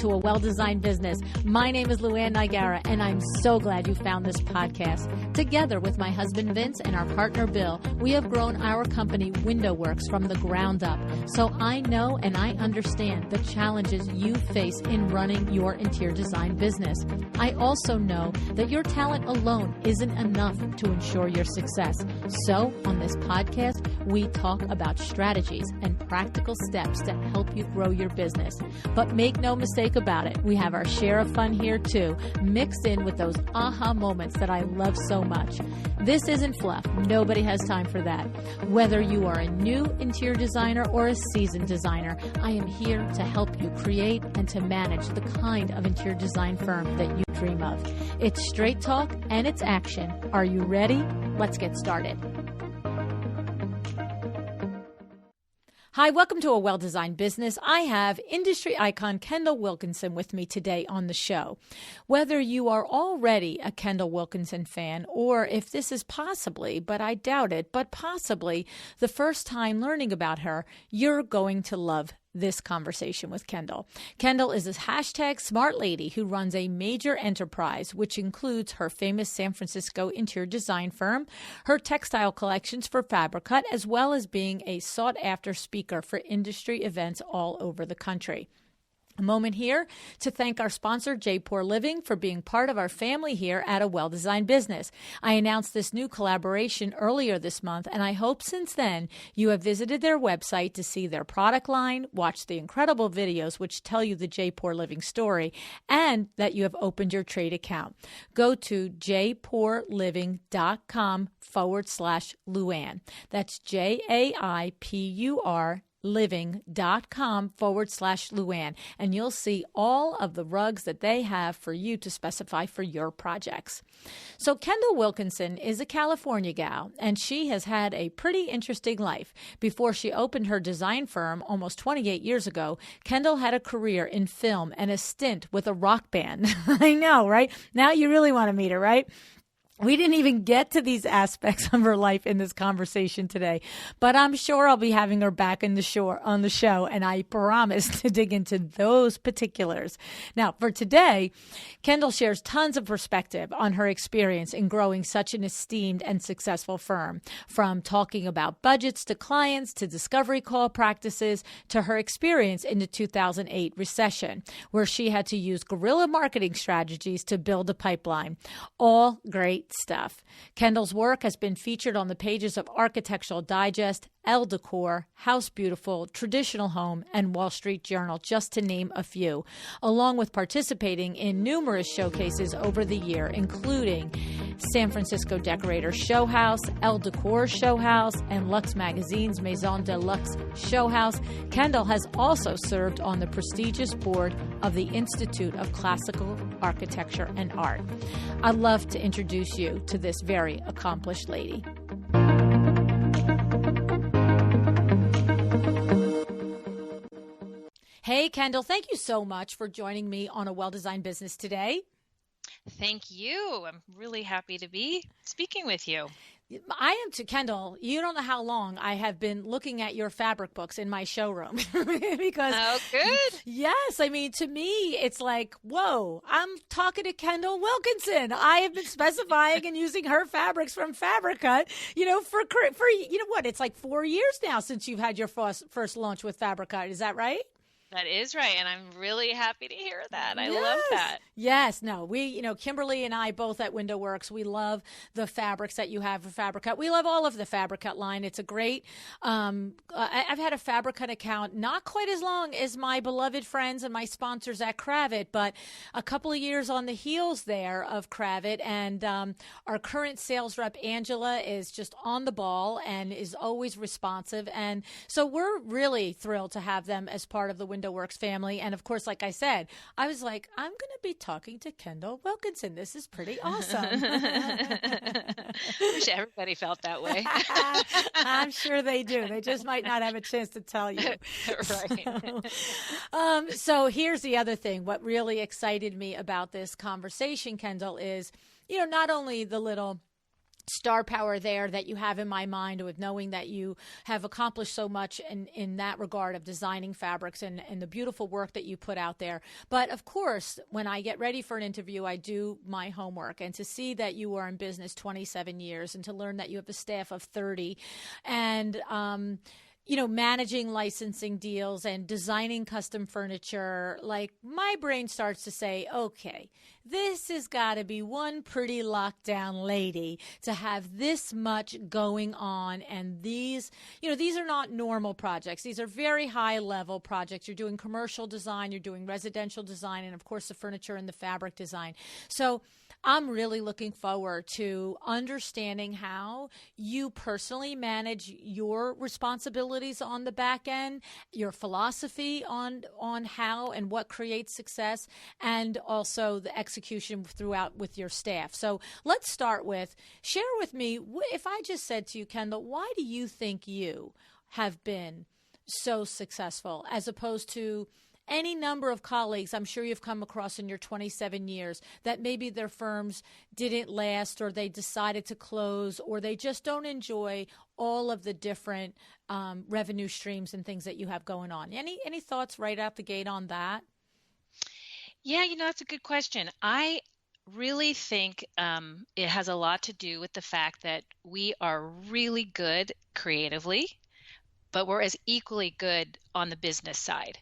to A Well-Designed Business. My name is LuAnn, and I'm so glad you found this podcast. Together with my husband Vince and our partner Bill, we have grown our company Window Works from the ground up. So I know and I understand the challenges you face in running your interior design business. I also know that your talent alone isn't enough to ensure your success. So on this podcast, we talk about strategies and practical steps to help you grow your business. But make no mistake about it, we have our share of fun here too, mixed in with those aha moments that I love so much. This isn't fluff. Nobody has time for that. Whether you are a new interior designer or a seasoned designer, I am here to help you create and to manage the kind of interior design firm that you dream of. It's straight talk and it's action. Are you ready? Let's get started. Hi, welcome to A Well-Designed Business. I have industry icon Kendall Wilkinson with me today on the show. Whether you are already a Kendall Wilkinson fan or if this is possibly, but I doubt it, but possibly the first time learning about her, you're going to love this conversation with Kendall. Kendall is a hashtag smart lady who runs a major enterprise, which includes her famous San Francisco interior design firm, her textile collections for Fabricut, as well as being a sought-after speaker for industry events all over the country. A moment here to thank our sponsor, J-Pour Living, for being part of our family here at A Well-Designed Business. I announced this new collaboration earlier this month, and I hope since then you have visited their website to see their product line, watch the incredible videos which tell you the J-Pour Living story, and that you have opened your trade account. Go to jpourliving.com/LuAnn. That's JAIPUR living.com/LuAnn, and you'll see all of the rugs that they have for you to specify for your projects. So Kendall Wilkinson is a California gal, and she has had a pretty interesting life. Before she opened her design firm almost 28 years ago, Kendall had a career in film and a stint with a rock band. I know, right? Now you really want to meet her, right? We didn't even get to these aspects of her life in this conversation today, but I'm sure I'll be having her back on the show, and I promise to dig into those particulars. Now, for today, Kendall shares tons of perspective on her experience in growing such an esteemed and successful firm, from talking about budgets to clients to discovery call practices to her experience in the 2008 recession, where she had to use guerrilla marketing strategies to build a pipeline. All great stuff. Kendall's work has been featured on the pages of Architectural Digest, Elle Decor, House Beautiful, Traditional Home, and Wall Street Journal, just to name a few, along with participating in numerous showcases over the year, including San Francisco Decorator Showhouse, Elle Decor Showhouse, and Luxe Magazine's Maison de Luxe Showhouse. Kendall has also served on the prestigious board of the Institute of Classical Architecture and Art. I'd love to introduce you to this very accomplished lady. Hey, Kendall, thank you so much for joining me on A Well-Designed Business today. Thank you. I'm really happy to be speaking with you. I am too, Kendall. You don't know how long I have been looking at your fabric books in my showroom because, oh, good. Yes, I mean, to me, it's like, whoa, I'm talking to Kendall Wilkinson. I have been specifying and using her fabrics from Fabricut, for what? It's like 4 years now since you've had your first launch with Fabricut. Is that right? That is right. And I'm really happy to hear that. I love that. Yes. No, Kimberly and I both at Window Works, we love the fabrics that you have for Fabricut. We love all of the Fabricut line. It's a great, I've had a Fabricut account not quite as long as my beloved friends and my sponsors at Cravit, but a couple of years on the heels there of Cravit. And our current sales rep, Angela, is just on the ball and is always responsive. And so we're really thrilled to have them as part of the Window Works family. And of course, like I said, I was like, I'm going to be talking to Kendall Wilkinson. This is pretty awesome. I wish everybody felt that way. I'm sure they do. They just might not have a chance to tell you. Right. So here's the other thing. What really excited me about this conversation, Kendall, is, not only the little star power there that you have in my mind, with knowing that you have accomplished so much in that regard of designing fabrics and the beautiful work that you put out there. But of course, when I get ready for an interview, I do my homework, and to see that you are in business 27 years and to learn that you have a staff of 30 and, managing licensing deals and designing custom furniture, like my brain starts to say, okay, this has got to be one pretty locked down lady to have this much going on. And these are not normal projects. These are very high level projects. You're doing commercial design, you're doing residential design, and of course the furniture and the fabric design. So I'm really looking forward to understanding how you personally manage your responsibilities on the back end, your philosophy on how and what creates success, and also the execution throughout with your staff. So let's start with, share with me, if I just said to you, Kendall, why do you think you have been so successful as opposed to any number of colleagues I'm sure you've come across in your 27 years that maybe their firms didn't last, or they decided to close, or they just don't enjoy all of the different revenue streams and things that you have going on? Any thoughts right out the gate on that? Yeah, that's a good question. I really think it has a lot to do with the fact that we are really good creatively, but we're as equally good on the business side.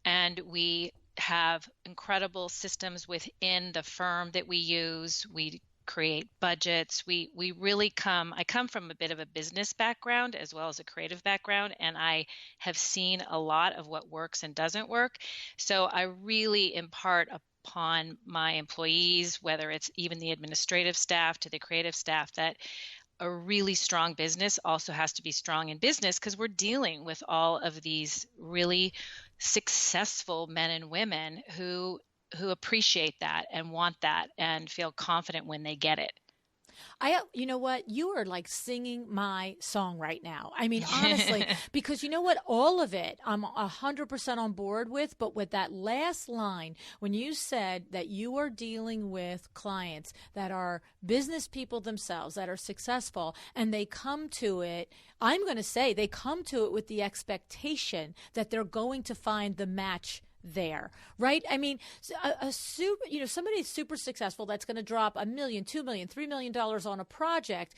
And we have incredible systems within the firm that we use. We create budgets. I come from a bit of a business background as well as a creative background, and I have seen a lot of what works and doesn't work. So I really impart upon my employees, whether it's even the administrative staff to the creative staff, that a really strong business also has to be strong in business, because we're dealing with all of these really successful men and women who appreciate that and want that and feel confident when they get it. You know what? You are like singing my song right now. I mean, honestly, because you know what? All of it, I'm 100% on board with. But with that last line, when you said that you are dealing with clients that are business people themselves, that are successful, and they come to it, I'm going to say they come to it with the expectation that they're going to find the match there, right? I mean, somebody super successful that's going to drop $1 million, $2 million, $3 million on a project.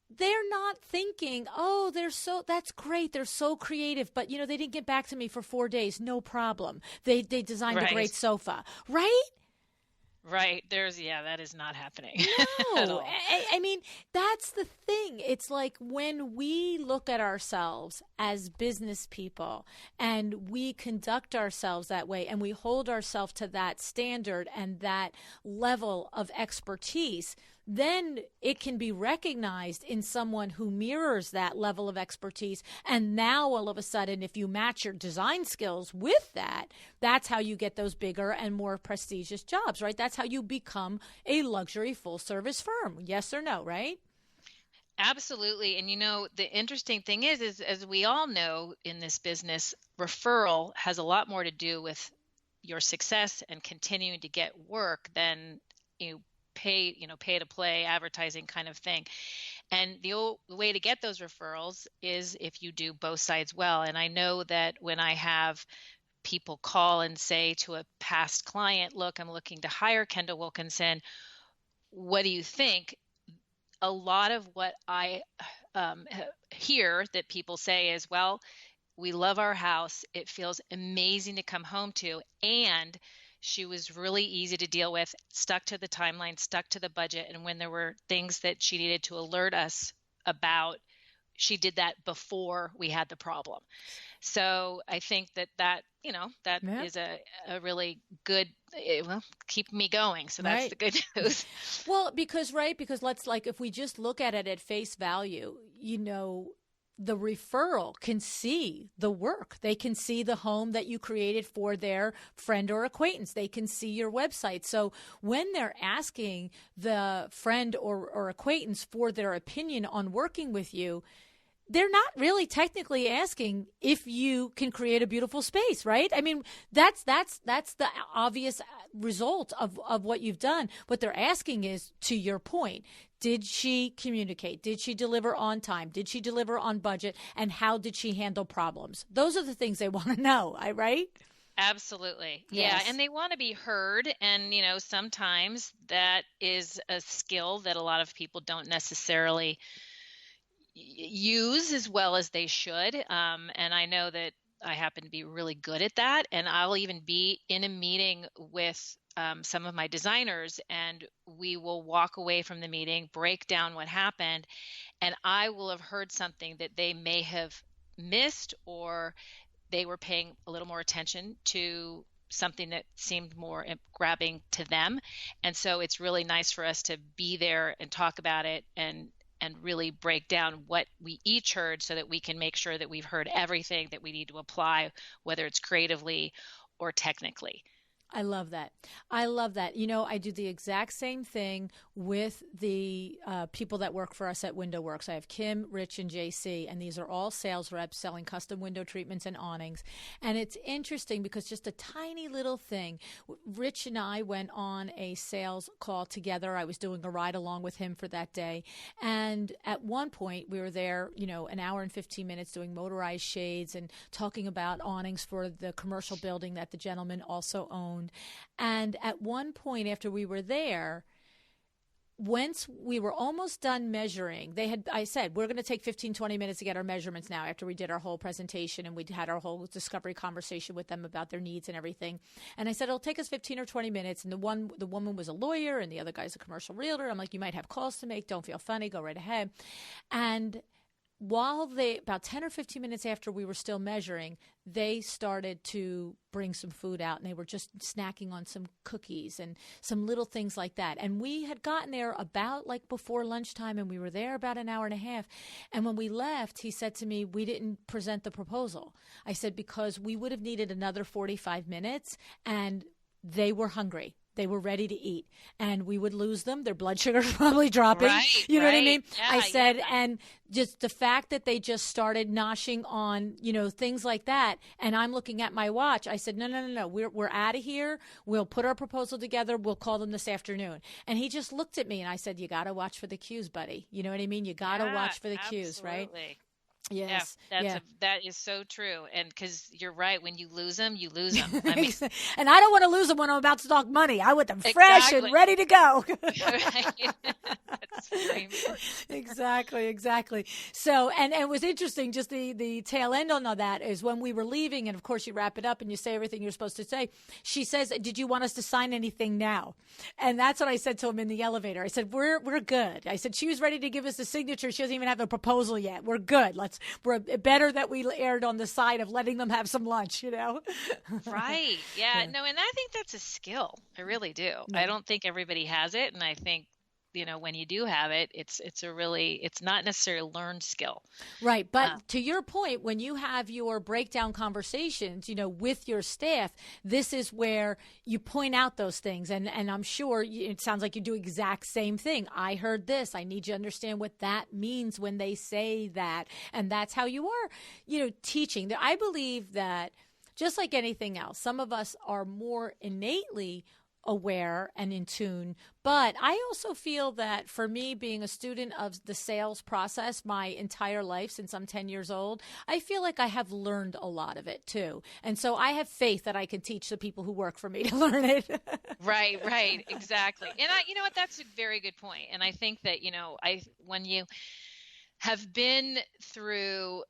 They're not thinking, oh, that's great, they're so creative, but they didn't get back to me for 4 days. No problem. They designed a great sofa, right? Right. That is not happening. No. At all. I mean, that's the thing. It's like when we look at ourselves as business people and we conduct ourselves that way and we hold ourselves to that standard and that level of expertise, then it can be recognized in someone who mirrors that level of expertise. And now all of a sudden, if you match your design skills with that, that's how you get those bigger and more prestigious jobs, right? That's how you become a luxury full service firm. Yes or no, right? Absolutely. And the interesting thing is as we all know in this business, referral has a lot more to do with your success and continuing to get work than pay to play advertising kind of thing. And the way to get those referrals is if you do both sides well. And I know that when I have people call and say to a past client, look, I'm looking to hire Kendall Wilkinson, what do you think? A lot of what I hear that people say is, well, we love our house. It feels amazing to come home to. And she was really easy to deal with, stuck to the timeline, stuck to the budget. And when there were things that she needed to alert us about, she did that before we had the problem. So I think that is a really good, keep me going. So that's the good news. Well, because if we just look at it at face value, the referral can see the work. They can see the home that you created for their friend or acquaintance. They can see your website. So when they're asking the friend or acquaintance for their opinion on working with you, they're not really technically asking if you can create a beautiful space, right? I mean, that's the obvious result of what you've done. What they're asking is, to your point, did she communicate? Did she deliver on time? Did she deliver on budget? And how did she handle problems? Those are the things they want to know, right? Absolutely. Yes. Yeah. And they want to be heard. And, sometimes that is a skill that a lot of people don't necessarily use as well as they should. And I know that I happen to be really good at that. And I'll even be in a meeting with some of my designers, and we will walk away from the meeting, break down what happened, and I will have heard something that they may have missed, or they were paying a little more attention to something that seemed more grabbing to them. And so it's really nice for us to be there and talk about it and really break down what we each heard, so that we can make sure that we've heard everything that we need to apply, whether it's creatively or technically. I love that. I love that. I do the exact same thing with the people that work for us at Window Works. I have Kim, Rich, and JC, and these are all sales reps selling custom window treatments and awnings. And it's interesting because just a tiny little thing. Rich and I went on a sales call together. I was doing a ride along with him for that day. And at one point, we were there, an hour and 15 minutes doing motorized shades and talking about awnings for the commercial building that the gentleman also owned. And at one point after we were there, once we were almost done measuring, I said, we're going to take 15, 20 minutes to get our measurements now, after we did our whole presentation and we had our whole discovery conversation with them about their needs and everything. And I said, it'll take us 15 or 20 minutes. And the woman was a lawyer and the other guy's a commercial realtor. I'm like, you might have calls to make. Don't feel funny. Go right ahead. And while about 10 or 15 minutes after we were still measuring, they started to bring some food out, and they were just snacking on some cookies and some little things like that. And we had gotten there about before lunchtime, and we were there about an hour and a half. And when we left, he said to me, we didn't present the proposal. I said, because we would have needed another 45 minutes, and they were hungry. They were ready to eat, and we would lose them. Their blood sugar was probably dropping. Right, you know what I mean? Yeah, I said, and just the fact that they just started noshing on, things like that. And I'm looking at my watch. I said, no. We're out of here. We'll put our proposal together. We'll call them this afternoon. And he just looked at me, and I said, you got to watch for the cues, buddy. You know what I mean? You got to watch for the cues, right? Yes. Yeah, that is so true. And because you're right, when you lose them, you lose them. I mean, and I don't want to lose them when I'm about to talk money. I want them fresh and ready to go. That's very important. Exactly. So, and it was interesting, just the tail end on all that is when we were leaving, and of course you wrap it up and you say everything you're supposed to say. She says, did you want us to sign anything now? And that's what I said to him in the elevator. I said, we're good. I said, she was ready to give us the signature. She doesn't even have a proposal yet. We're good. We're better that we erred on the side of letting them have some lunch, Right. Yeah. No, and I think that's a skill. I really do. Yeah. I don't think everybody has it. And I think, when you do have it, it's not necessarily a learned skill. Right. But to your point, when you have your breakdown conversations, with your staff, this is where you point out those things. And I'm sure it sounds like you do exact same thing. I heard this. I need you to understand what that means when they say that. And that's how you are, teaching. I believe that just like anything else, some of us are more innately aware and in tune. But I also feel that for me, being a student of the sales process my entire life since I'm 10 years old, I feel like I have learned a lot of it too. And so I have faith that I can teach the people who work for me to learn it. Right, exactly. And you know what, that's a very good point. And I think that, when you have been through,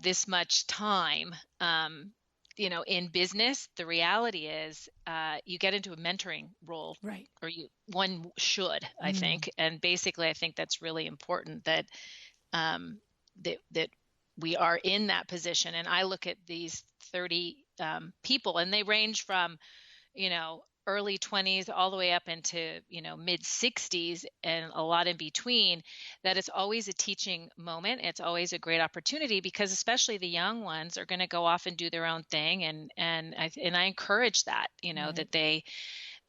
this much time, in business, the reality is you get into a mentoring role, right? Or one should, I think. And basically, I think that's really important that that we are in that position. And I look at these 30 people, and they range from, early 20s all the way up into, mid 60s and a lot in between, that it's always a teaching moment. It's always a great opportunity because especially the young ones are going to go off and do their own thing. And I encourage that, right.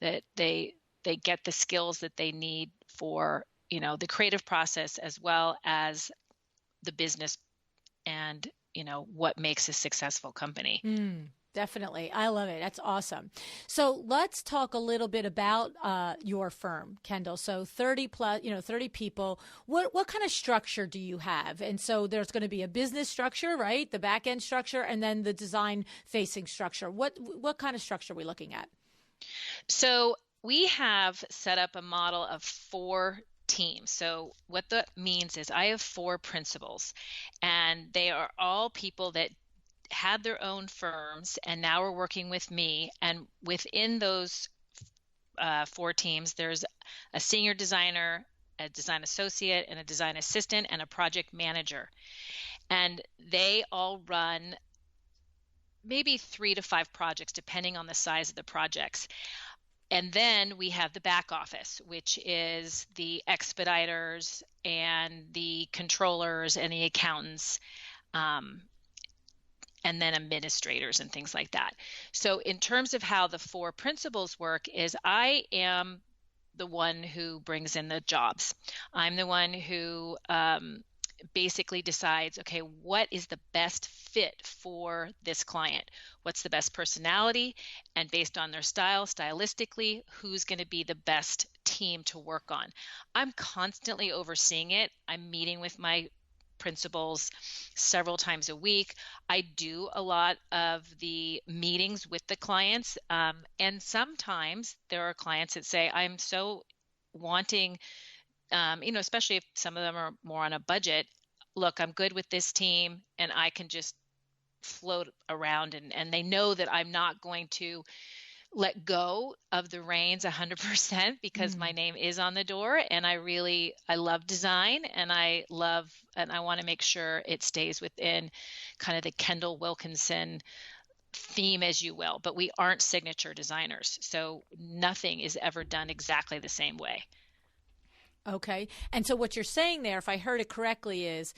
that they get the skills that they need for, the creative process as well as the business and, what makes a successful company. Definitely. I love it. That's awesome. So let's talk a little bit about your firm, Kendall. So 30 people. What kind of structure do you have? And so there's going to be a business structure, right? The back end structure, and then the design facing structure. What kind of structure are we looking at? So we have set up a model of 4 teams. So what that means is I have 4 principals, and they are all people that had their own firms and now are working with me. And within those 4 teams, there's a senior designer, a design associate, and a design assistant, and a project manager. And they all run maybe 3 to 5 projects, depending on the size of the projects. And then we have the back office, which is the expediters and the controllers and the accountants, and then administrators and things like that. So in terms of how the 4 principals work is I am the one who brings in the jobs. I'm the one who basically decides, okay, what is the best fit for this client? What's the best personality? And based on their style, stylistically, who's going to be the best team to work on? I'm constantly overseeing it. I'm meeting with my principals several times a week. I do a lot of the meetings with the clients. And sometimes there are clients that say, I'm so wanting, especially if some of them are more on a budget, look, I'm good with this team and I can just float around, and they know that I'm not going to let go of the reins 100% because my name is on the door, and I love design, and I want to make sure it stays within kind of the Kendall Wilkinson theme, as you will, but we aren't signature designers. So nothing is ever done exactly the same way. Okay. And so what you're saying there, if I heard it correctly, is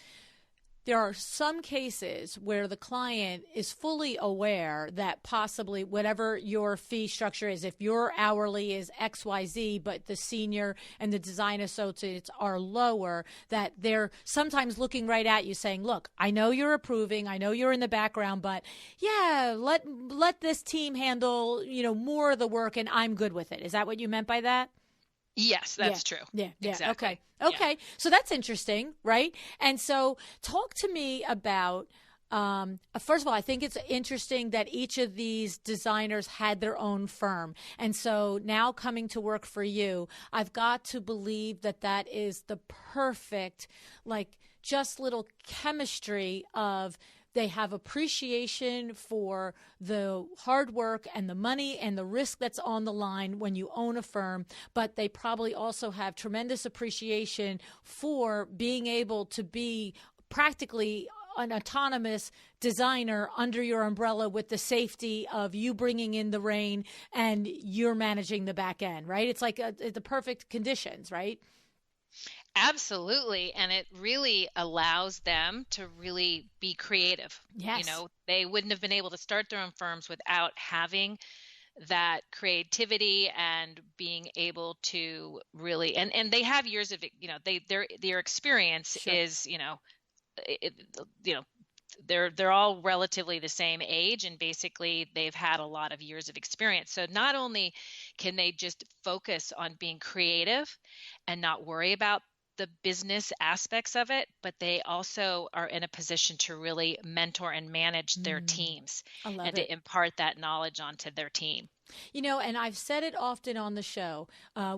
there are some cases where the client is fully aware that possibly whatever your fee structure is, if your hourly is XYZ, but the senior and the design associates are lower, that they're sometimes looking right at you saying, look, I know you're approving, I know you're in the background, but yeah, let this team handle, more of the work and I'm good with it. Is that what you meant by that? Yes, that's true. Yeah. Exactly. Okay. Yeah. So that's interesting, right? And so talk to me about, first of all, I think it's interesting that each of these designers had their own firm. And so now coming to work for you, I've got to believe that is the perfect, just little chemistry of they have appreciation for the hard work and the money and the risk that's on the line when you own a firm, but they probably also have tremendous appreciation for being able to be practically an autonomous designer under your umbrella with the safety of you bringing in the rain and you're managing the back end, right? It's like the perfect conditions, right? Absolutely. And it really allows them to really be creative. Yes. They wouldn't have been able to start their own firms without having that creativity and being able to really, and they have years of, their experience Sure. is, they're all relatively the same age, and basically they've had a lot of years of experience. So not only can they just focus on being creative and not worry about the business aspects of it, but they also are in a position to really mentor and manage their teams and to impart that knowledge onto their team. And I've said it often on the show.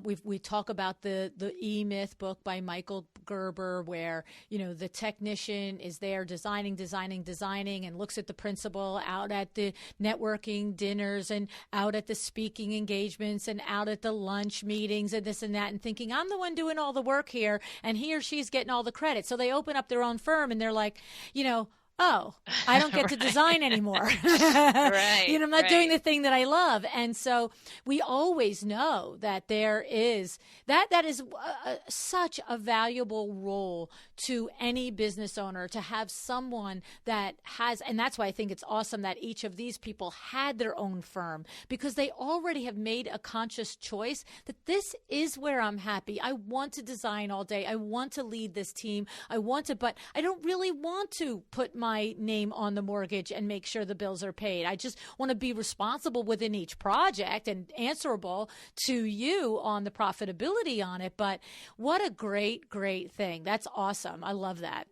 We talk about the E-Myth book by Michael Gerber, where, the technician is there designing, and looks at the principal out at the networking dinners and out at the speaking engagements and out at the lunch meetings and this and that, and thinking, I'm the one doing all the work here, and he or she's getting all the credit. So they open up their own firm and they're like, oh, I don't get to design anymore. Right, I'm not doing right. the thing that I love. And so we always know that there is that is such a valuable role to any business owner, to have someone that has, and that's why I think it's awesome that each of these people had their own firm, because they already have made a conscious choice that this is where I'm happy. I want to design all day. I want to lead this team. But I don't really want to put my name on the mortgage and make sure the bills are paid. I just want to be responsible within each project and answerable to you on the profitability on it. But what a great, great thing. That's awesome. I love that.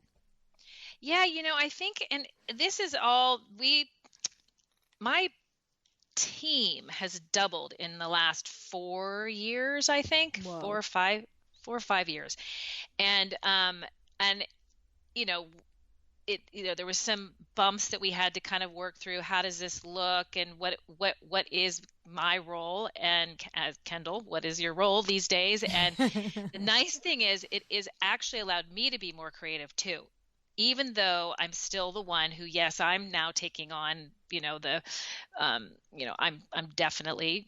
Yeah, I think, and this is my team has doubled in the last 4 years, I think. Whoa. 4 or 5 years. And you know, there was some bumps that we had to kind of work through. How does this look, and what is my role? And as Kendall, what is your role these days? And the nice thing is, it is actually allowed me to be more creative too. Even though I'm still the one who, yes, I'm now taking on, I'm definitely,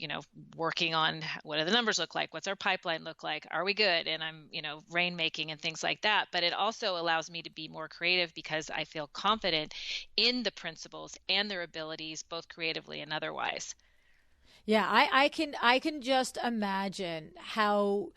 working on what do the numbers look like? What's our pipeline look like? Are we good? And I'm, rainmaking and things like that. But it also allows me to be more creative because I feel confident in the principles and their abilities, both creatively and otherwise. Yeah, I can just imagine how,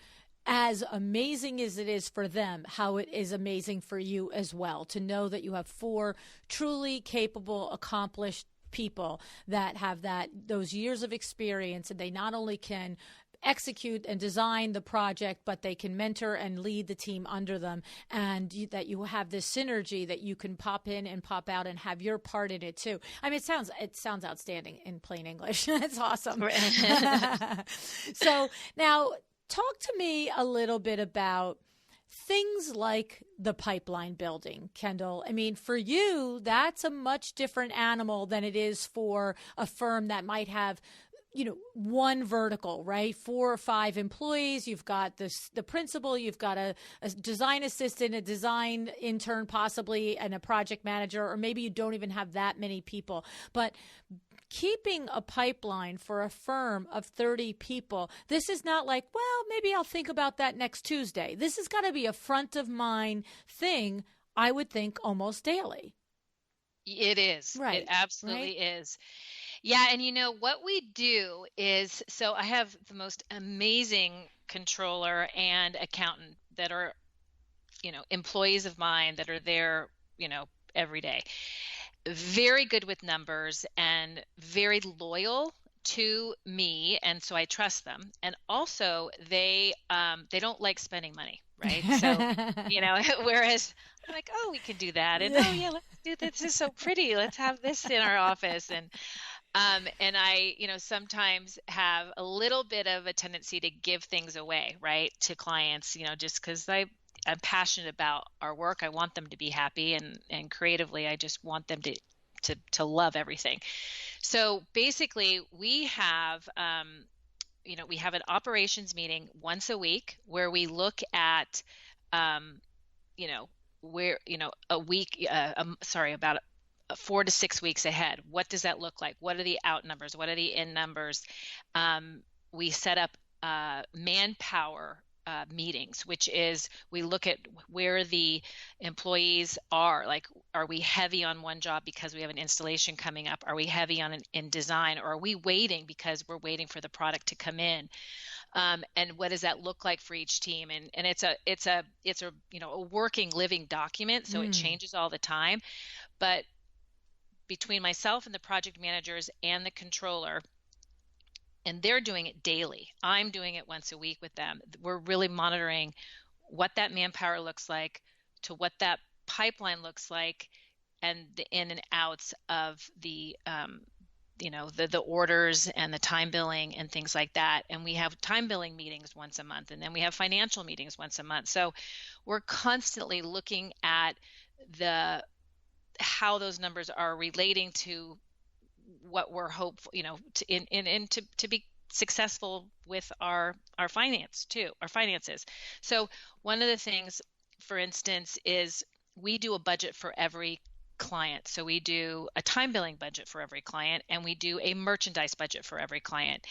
as amazing as it is for them, how it is amazing for you as well, to know that you have four truly capable, accomplished people that have those years of experience, and they not only can execute and design the project, but they can mentor and lead the team under them, and that you have this synergy that you can pop in and pop out and have your part in it too. I mean, it sounds outstanding in plain English. It's awesome. So now, talk to me a little bit about things like the pipeline building, Kendall. I mean, for you, that's a much different animal than it is for a firm that might have, one vertical, right? 4 or 5 employees. You've got the principal, you've got a design assistant, a design intern possibly, and a project manager, or maybe you don't even have that many people. But keeping a pipeline for a firm of 30 people, this is not like, well, maybe I'll think about that next Tuesday. This has got to be a front of mind thing, I would think, almost daily. It is. Right. It absolutely is. Yeah. And what we do is, so I have the most amazing controller and accountant that are, employees of mine that are there, every day. Very good with numbers and very loyal to me, and so I trust them. And also they don't like spending money, right? So whereas I'm like, oh, we can do that, and oh yeah, let's do this. This is so pretty. Let's have this in our office. And I sometimes have a little bit of a tendency to give things away, right, to clients, just because I'm passionate about our work. I want them to be happy, and creatively, I just want them to love everything. So basically, we have we have an operations meeting once a week where we look at where a week about 4 to 6 weeks ahead. What does that look like? What are the out numbers? What are the in numbers? We set up manpower meetings, which is we look at where the employees are. Like, are we heavy on one job because we have an installation coming up? Are we heavy in design, or are we waiting because we're waiting for the product to come in? And what does that look like for each team? And it's a a working, living document, so it changes all the time. But between myself and the project managers and the controller, and they're doing it daily, I'm doing it once a week with them. We're really monitoring what that manpower looks like, to what that pipeline looks like, and the in and outs of the the orders and the time billing and things like that. And we have time billing meetings once a month, and then we have financial meetings once a month. So we're constantly looking at how those numbers are relating to what we're hopeful, to be successful with our finances. So one of the things, for instance, is we do a budget for every client. So we do a time billing budget for every client, and we do a merchandise budget for every client.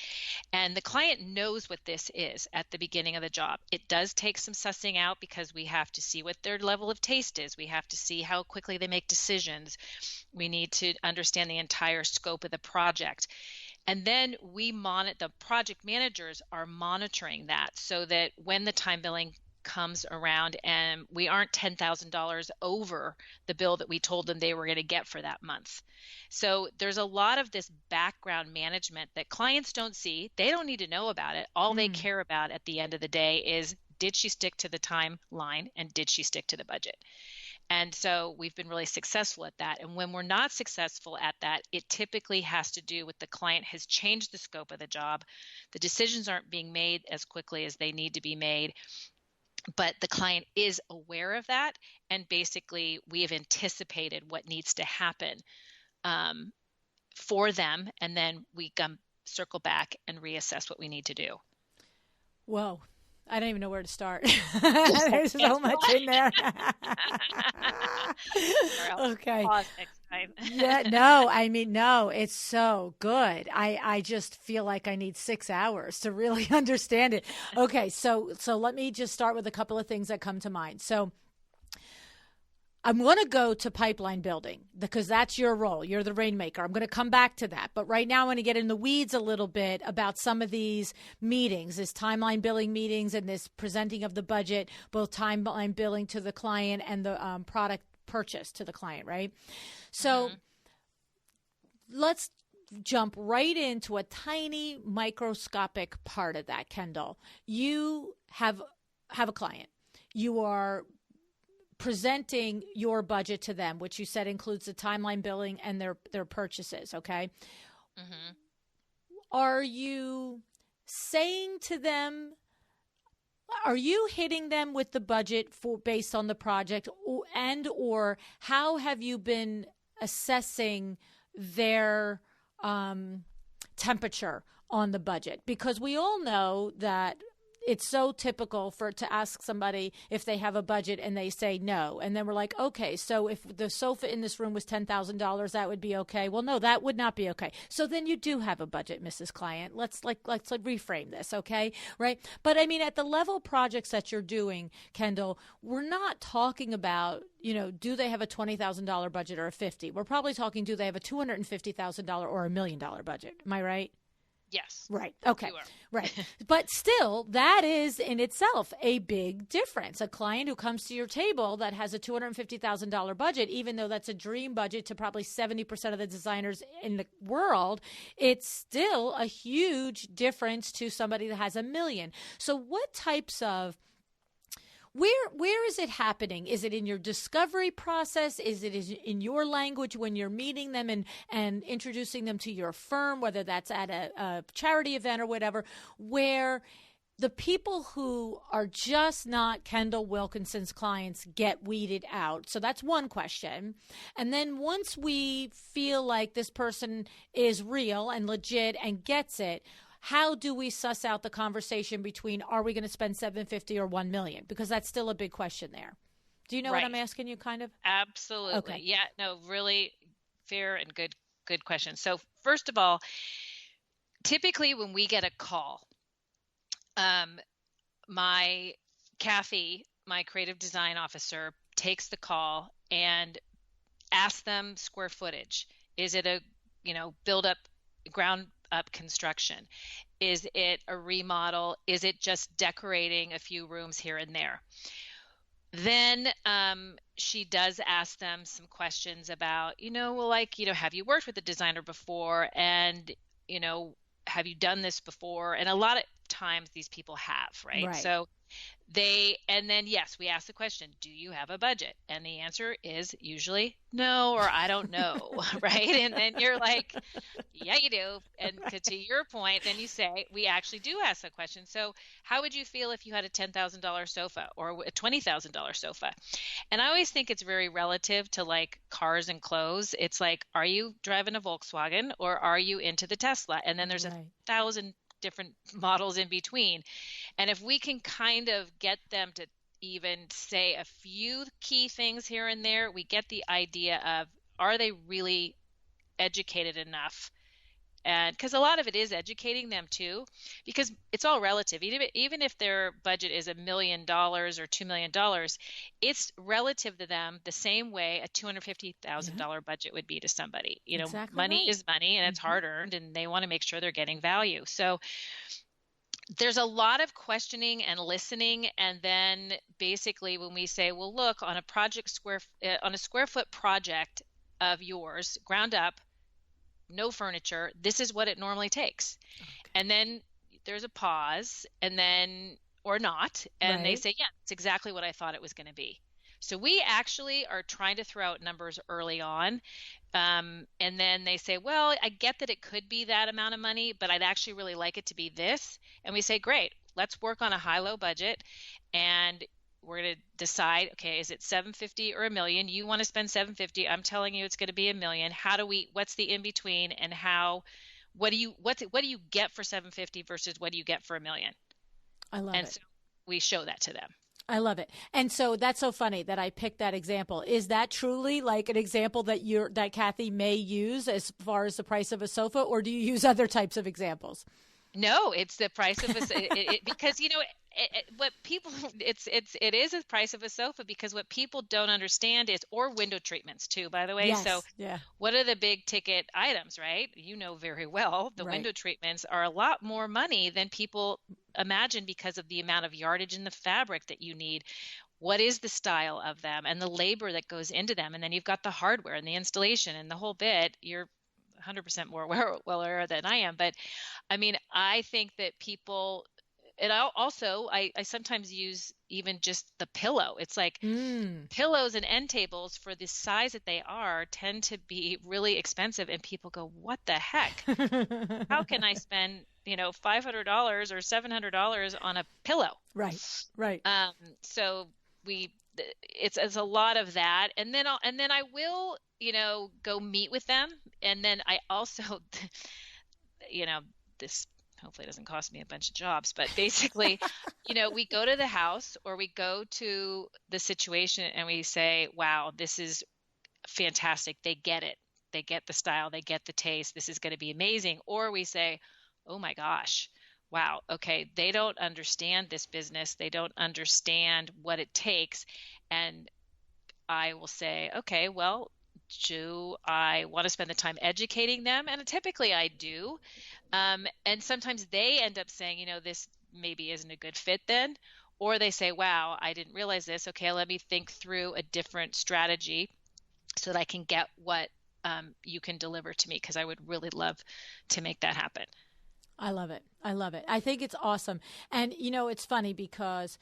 And the client knows what this is at the beginning of the job. It does take some sussing out because we have to see what their level of taste is. We have to see how quickly they make decisions. We need to understand the entire scope of the project. And then the project managers are monitoring that so that when the time billing comes around and we aren't $10,000 over the bill that we told them they were going to get for that month. So there's a lot of this background management that clients don't see. They don't need to know about it. All they care about at the end of the day is, did she stick to the timeline and did she stick to the budget? And so we've been really successful at that. And when we're not successful at that, it typically has to do with the client has changed the scope of the job. The decisions aren't being made as quickly as they need to be made. But the client is aware of that, and basically we have anticipated what needs to happen for them, and then we circle back and reassess what we need to do. Whoa. I don't even know where to start. There's so much in there. Okay. Pause next time. Yeah, no, it's so good. I just feel like I need 6 hours to really understand it. Okay, so let me just start with a couple of things that come to mind. So I'm going to go to pipeline building because that's your role. You're the rainmaker. I'm going to come back to that. But right now I want to get in the weeds a little bit about some of these meetings, this timeline billing meetings and this presenting of the budget, both timeline billing to the client and the product purchase to the client, right? So let's jump right into a tiny microscopic part of that, Kendall. You have a client. You are presenting your budget to them, which you said includes the timeline billing and their purchases, okay? Mm-hmm. Are you saying to them, are you hitting them with the budget based on the project, or how have you been assessing their temperature on the budget? Because we all know that it's so typical to ask somebody if they have a budget and they say no. And then we're like, okay, so if the sofa in this room was $10,000, that would be okay. Well, no, that would not be okay. So then you do have a budget, Mrs. Client. Let's reframe this, okay? Right? But I mean, at the level projects that you're doing, Kendall, we're not talking about, do they have a $20,000 budget or a $50,000? We're probably talking, do they have a $250,000 or $1 million budget? Am I right? Yes. Right. Okay. Right. But still, that is in itself a big difference. A client who comes to your table that has a $250,000 budget, even though that's a dream budget to probably 70% of the designers in the world, it's still a huge difference to somebody that has $1 million. So what types of Where is it happening? Is it in your discovery process? Is it in your language when you're meeting them and introducing them to your firm, whether that's at a charity event or whatever, where the people who are just not Kendall Wilkinson's clients get weeded out? So that's one question. And then once we feel like this person is real and legit and gets it, how do we suss out the conversation between, are we going to spend $750 or $1 million? Because that's still a big question there. Do you know what I'm asking you, kind of? Absolutely. Okay. Yeah, no, really fair and good question. So first of all, typically when we get a call, Kathy, my creative design officer, takes the call and asks them square footage. Is it a, build up, ground up construction? Is it a remodel? Is it just decorating a few rooms here and there? Then she does ask them some questions about, have you worked with a designer before? And, have you done this before? And a lot of times these people have, right? So and then, yes, we ask the question, do you have a budget? And the answer is usually no, or I don't know, right? And then you're like, yeah, you do. And to your point, then you say, we actually do ask that question. So how would you feel if you had a $10,000 sofa or a $20,000 sofa? And I always think it's very relative to like cars and clothes. It's like, are you driving a Volkswagen or are you into the Tesla? And then there's 1,000 different models in between. And if we can kind of get them to even say a few key things here and there, we get the idea of, are they really educated enough? And because a lot of it is educating them too, because it's all relative. Even if their budget is $1 million or $2 million, it's relative to them the same way a $250,000 budget would be to somebody. Exactly money right. is money, and it's hard earned, and they want to make sure they're getting value. So there's a lot of questioning and listening, and then basically when we say, well, look, on a square foot project of yours, ground up, no furniture, this is what it normally takes. Okay. And then there's a pause, and then, or not, and they say, yeah, that's exactly what I thought it was going to be. So we actually are trying to throw out numbers early on. And then they say, well, I get that it could be that amount of money, but I'd actually really like it to be this. And we say, great, let's work on a high-low budget. And we're going to decide, okay, is it $750 or $1 million? You want to spend $750. I'm telling you it's going to be $1 million. What's the in between, and what do you get for $750 versus what do you get for $1 million? I love it. And so we show that to them. I love it. And so that's so funny that I picked that example. Is that truly like an example that Kathy may use as far as the price of a sofa, or do you use other types of examples? No, it's the price of because it is the price of a sofa, because what people don't understand is, or window treatments too, by the way. Yes, so yeah. What are the big ticket items, right? Very well, the window treatments are a lot more money than people imagine because of the amount of yardage in the fabric that you need. What is the style of them and the labor that goes into them? And then you've got the hardware and the installation and the whole bit. You're 100% more well aware than I am. But I mean, I think that people, and I sometimes use even just the pillow. It's like pillows and end tables for the size that they are tend to be really expensive. And people go, what the heck? How can I spend, $500 or $700 on a pillow? Right. So it's a lot of that. And then I will, go meet with them. And then I also, this hopefully doesn't cost me a bunch of jobs, but basically, we go to the house or we go to the situation and we say, wow, this is fantastic. They get it. They get the style. They get the taste. This is going to be amazing. Or we say, oh my gosh, wow, okay, they don't understand this business. They don't understand what it takes. And I will say, okay, well, do I want to spend the time educating them? And typically I do. And sometimes they end up saying, this maybe isn't a good fit then. Or they say, wow, I didn't realize this. Okay, let me think through a different strategy so that I can get what you can deliver to me, because I would really love to make that happen. I love it. I think it's awesome. And, it's funny because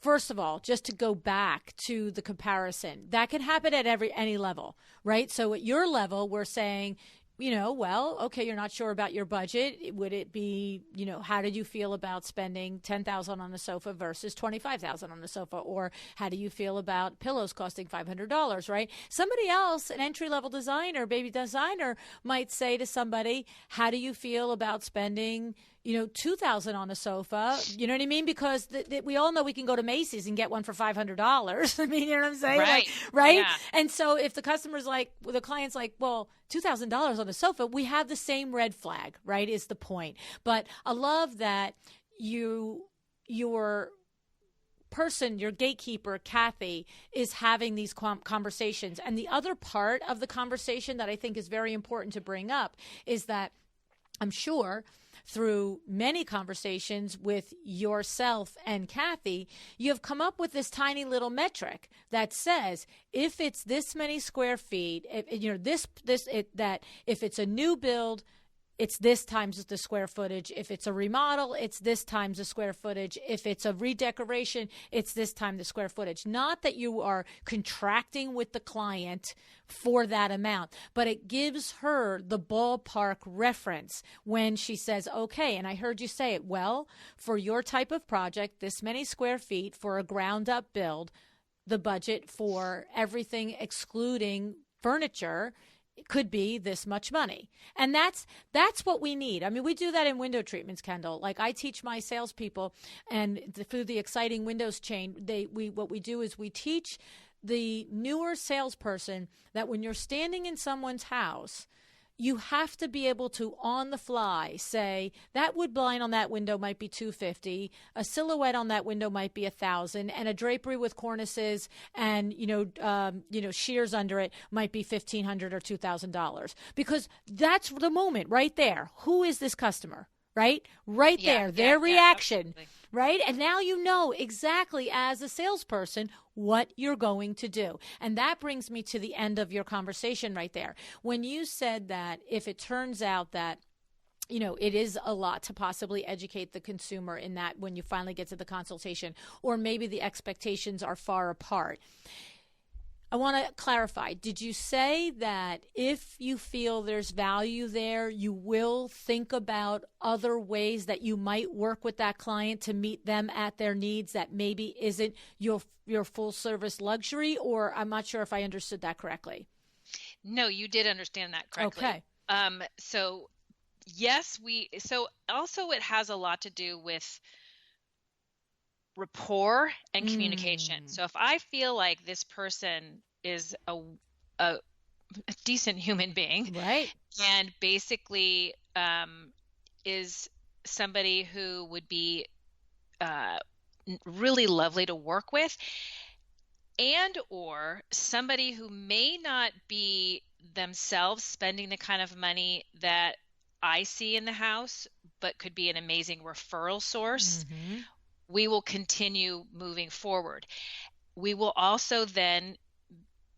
first of all, just to go back to the comparison, that can happen at any level, right? So at your level, we're saying, well, okay, you're not sure about your budget. Would it be, how did you feel about spending $10,000 on the sofa versus $25,000 on the sofa? Or how do you feel about pillows costing $500, right? Somebody else, an entry-level designer, baby designer, might say to somebody, how do you feel about spending $2,000 on a sofa? You know what I mean? Because we all know we can go to Macy's and get one for $500. I mean, you know what I'm saying? Right. Right? Yeah. And so if the the client's like, well, $2,000 on a sofa, we have the same red flag, right? Is the point. But I love that your person, your gatekeeper, Kathy, is having these conversations. And the other part of the conversation that I think is very important to bring up is that I'm sure through many conversations with yourself and Kathy, you have come up with this tiny little metric that says if it's this many square feet, if it's a new build, it's this times the square footage. If it's a remodel, it's this times the square footage. If it's a redecoration, it's this time the square footage. Not that you are contracting with the client for that amount, but it gives her the ballpark reference when she says, okay, and I heard you say it, well, for your type of project, this many square feet for a ground up build, the budget for everything excluding furniture could be this much money. And that's what we need. I mean, we do that in window treatments, Kendall. Like I teach my salespeople, and through the Exciting Windows chain, what we do is we teach the newer salesperson that when you're standing in someone's house, you have to be able to, on the fly, say that wood blind on that window might be $250, a silhouette on that window might be $1,000, and a drapery with cornices and shears under it might be $1,500 or $2,000. Because that's the moment right there. Who is this customer? Right there, their reaction, right? And now you know exactly as a salesperson what you're going to do. And that brings me to the end of your conversation right there. When you said that if it turns out that it is a lot to possibly educate the consumer in that when you finally get to the consultation, or maybe the expectations are far apart. I want to clarify. Did you say that if you feel there's value there, you will think about other ways that you might work with that client to meet them at their needs that maybe isn't your full service luxury? Or I'm not sure if I understood that correctly. No, you did understand that correctly. Okay. So yes, so also it has a lot to do with rapport and communication. So if I feel like this person is a decent human being, right, and basically is somebody who would be really lovely to work with, and or somebody who may not be themselves spending the kind of money that I see in the house, but could be an amazing referral source, we will continue moving forward. We will also then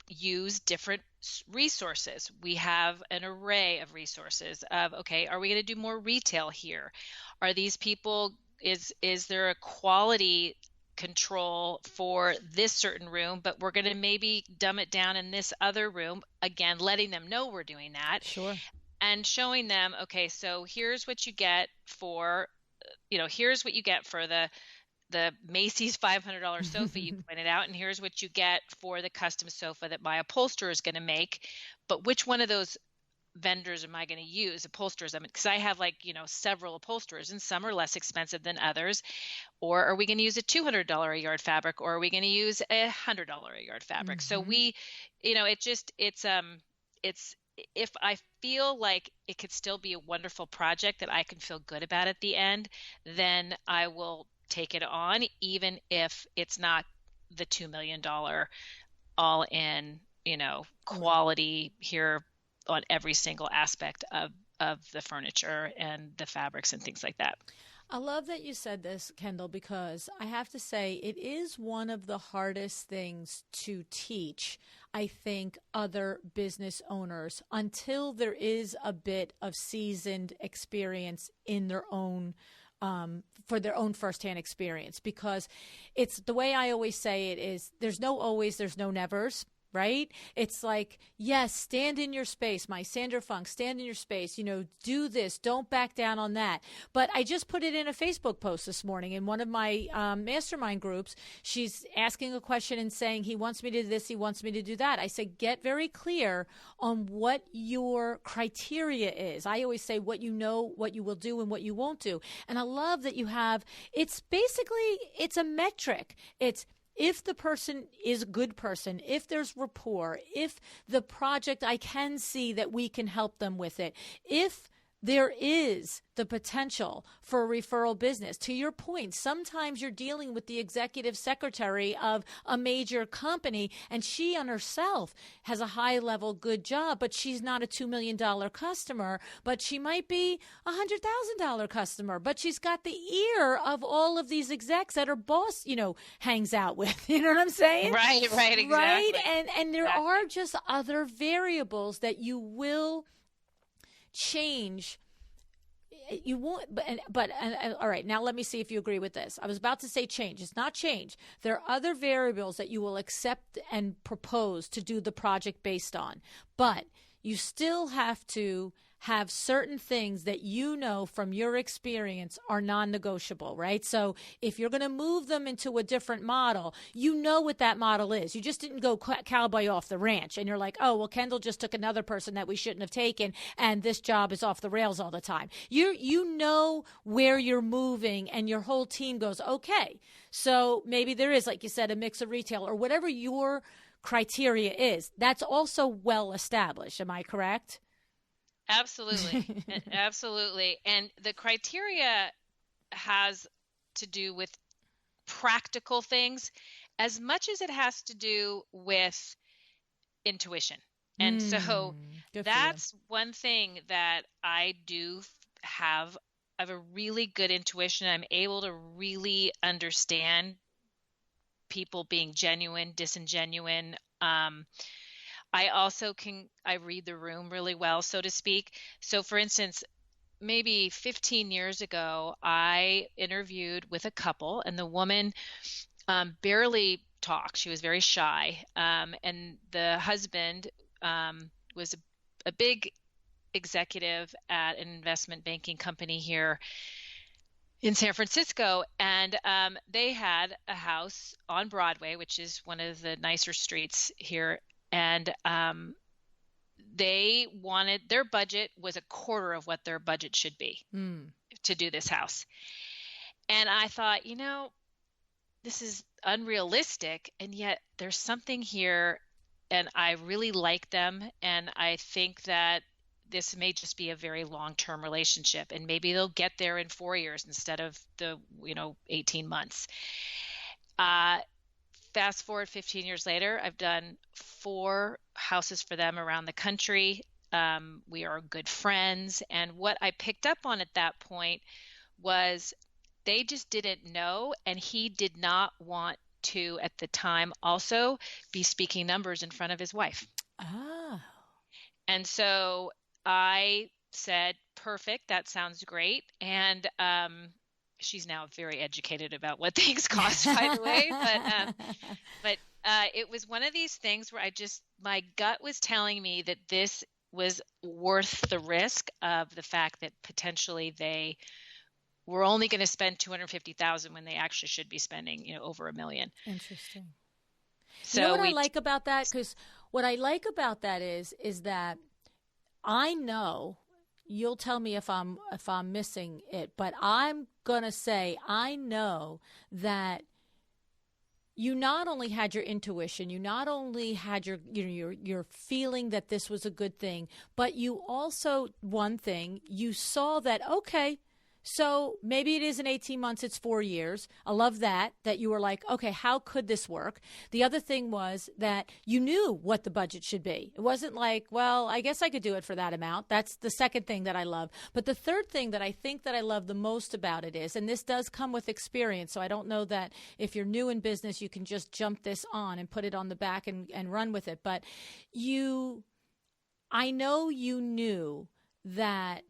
use different resources. We have an array of resources of, okay, are we going to do more retail here? Are these people, is there a quality control for this certain room, but we're going to maybe dumb it down in this other room? Again, letting them know we're doing that. Sure. And showing them, okay, so here's what you get for, here's what you get for the Macy's $500 sofa you pointed out, and here's what you get for the custom sofa that my upholsterer is going to make. But which one of those vendors am I going to use? Upholsterers, because I have several upholsterers, and some are less expensive than others. Or are we going to use a $200 a yard fabric, or are we going to use a $100 a yard fabric? So we, it's if I feel like it could still be a wonderful project that I can feel good about at the end, then I will take it on, even if it's not the $2 million all in, quality here on every single aspect of the furniture and the fabrics and things like that. I love that you said this, Kendall, because I have to say it is one of the hardest things to teach, I think, other business owners until there is a bit of seasoned experience in their own for their own firsthand experience, because it's the way I always say it is there's no always, there's no nevers. Right? It's like, yes, stand in your space. My Sandra Funk, stand in your space, do this. Don't back down on that. But I just put it in a Facebook post this morning in one of my mastermind groups. She's asking a question and saying, he wants me to do this, he wants me to do that. I said, get very clear on what your criteria is. I always say what you know, what you will do, and what you won't do. And I love that you have, it's a metric. It's, if the person is a good person, if there's rapport, if the project, I can see that we can help them with it, if there is the potential for a referral business. To your point, sometimes you're dealing with the executive secretary of a major company, and she on herself has a high-level good job, but she's not a $2 million customer, but she might be a $100,000 customer, but she's got the ear of all of these execs that her boss, hangs out with. You know what I'm saying? Right, exactly. Right? And there are just other variables that you will change. You won't, but all right, now let me see if you agree with this. I was about to say change. It's not change. There are other variables that you will accept and propose to do the project based on, but you still have to have certain things that you know from your experience are non-negotiable, right? So if you're going to move them into a different model, you know what that model is. You just didn't go cowboy off the ranch and you're like, oh, well, Kendall just took another person that we shouldn't have taken and this job is off the rails all the time. You know where you're moving and your whole team goes, okay, so maybe there is, like you said, a mix of retail or whatever your criteria is. That's also well established. Am I correct? Absolutely. Absolutely. And the criteria has to do with practical things as much as it has to do with intuition. And so that's one thing that I do have. I have a really good intuition. I'm able to really understand people being genuine, disingenuine. I also I read the room really well, so to speak. So for instance, maybe 15 years ago, I interviewed with a couple and the woman barely talked. She was very shy. And the husband was a big executive at an investment banking company here in San Francisco. And they had a house on Broadway, which is one of the nicer streets here. And they wanted, their budget was a quarter of what their budget should be to do this house. And I thought, this is unrealistic. And yet there's something here. And I really like them. And I think that this may just be a very long-term relationship. And maybe they'll get there in 4 years instead of the, 18 months. Fast forward 15 years later, I've done 4 houses for them around the country. We are good friends. And what I picked up on at that point was they just didn't know. And he did not want to, at the time, also be speaking numbers in front of his wife. Oh. And so I said, perfect, that sounds great. And she's now very educated about what things cost, by the way. But it was one of these things where my gut was telling me that this was worth the risk of the fact that potentially they were only going to spend $250,000 when they actually should be spending, over $1 million. Interesting. So you know what I like about that? Because what I like about that is that I know, you'll tell me if I'm missing it, but I'm gonna say I know that you not only had your intuition, you not only had your feeling that this was a good thing, but you also, one thing, you saw that, okay, so maybe it isn't 18 months, it's 4 years. I love that you were like, okay, how could this work? The other thing was that you knew what the budget should be. It wasn't like, well, I guess I could do it for that amount. That's the second thing that I love. But the third thing that I think that I love the most about it is, and this does come with experience, so I don't know that if you're new in business, you can just jump this on and put it on the back and run with it. But I know you knew that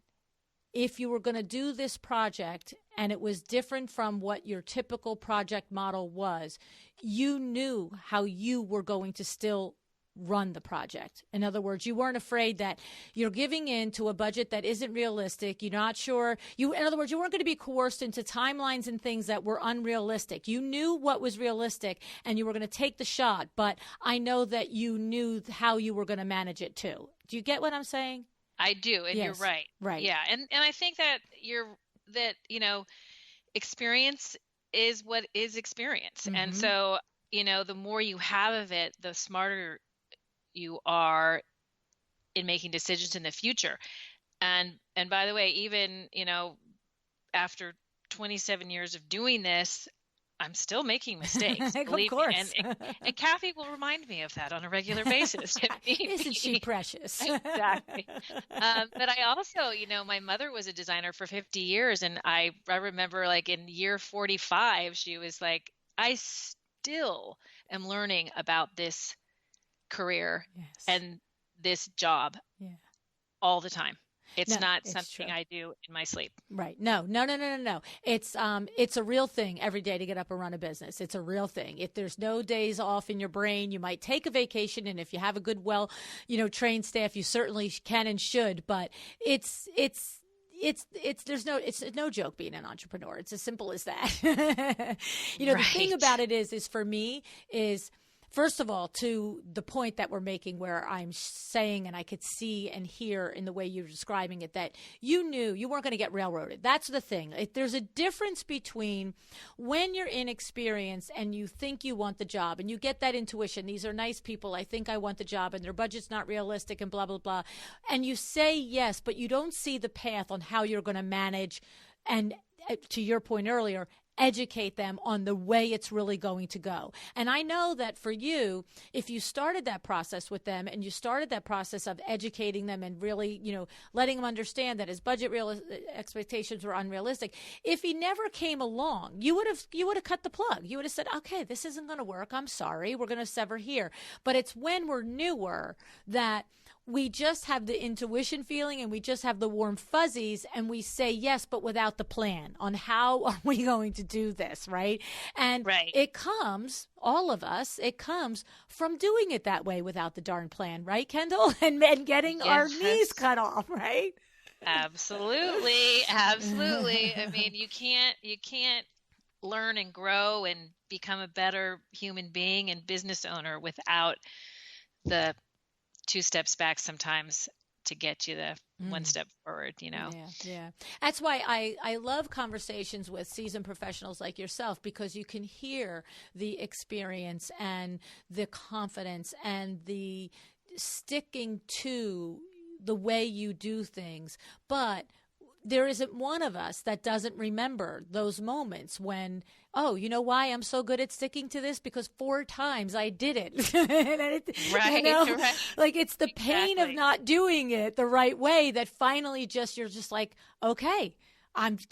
if you were going to do this project and it was different from what your typical project model was, you knew how you were going to still run the project. In other words, you weren't afraid that you're giving in to a budget that isn't realistic. You're not sure. In other words, you weren't going to be coerced into timelines and things that were unrealistic. You knew what was realistic and you were going to take the shot, but I know that you knew how you were going to manage it too. Do you get what I'm saying? I do, and yes, you're right. Right. Yeah, and I think that experience is what is experience. Mm-hmm. And so, the more you have of it, the smarter you are in making decisions in the future. And by the way, even, after 27 years of doing this, I'm still making mistakes. Of course. And Kathy will remind me of that on a regular basis. Isn't she precious? Exactly. But I also, my mother was a designer for 50 years. And I remember like in year 45, she was like, I still am learning about this career and this job all the time. It's No, not it's something true. I do in my sleep. Right. No, no, no, no, no, no. It's a real thing every day to get up and run a business. It's a real thing. If there's no days off in your brain, you might take a vacation. And if you have a good, well, trained staff, you certainly can and should. But it's no joke being an entrepreneur. It's as simple as that. The thing Right. about it is for me is, first of all, to the point that we're making, where I'm saying, and I could see and hear in the way you're describing it, that you knew you weren't going to get railroaded. That's the thing. There's a difference between when you're inexperienced and you think you want the job and you get that intuition. These are nice people. I think I want the job, and their budget's not realistic and blah, blah, blah. And you say yes, but you don't see the path on how you're going to manage, and to your point earlier, educate them on the way it's really going to go. And I know that for you, if you started that process with them and you started that process of educating them and really, letting them understand that his budget expectations were unrealistic, if he never came along, you would have cut the plug. You would have said, okay, this isn't going to work. I'm sorry. We're going to sever here. But it's when we're newer that we just have the intuition feeling and we just have the warm fuzzies, and we say yes, but without the plan on how are we going to do this, right? And Right. it comes, all of us, it comes from doing it that way without the darn plan, right, Kendall? And getting our knees cut off, right? Absolutely. Absolutely. I mean, you can't learn and grow and become a better human being and business owner without the 2 steps back sometimes to get you the 1 step forward, Yeah. That's why I love conversations with seasoned professionals like yourself, because you can hear the experience and the confidence and the sticking to the way you do things. But there isn't one of us that doesn't remember those moments when, oh, you know why I'm so good at sticking to this? Because 4 times I did it. Right, right. Like, it's the pain of not doing it the right way that finally you're just like, okay,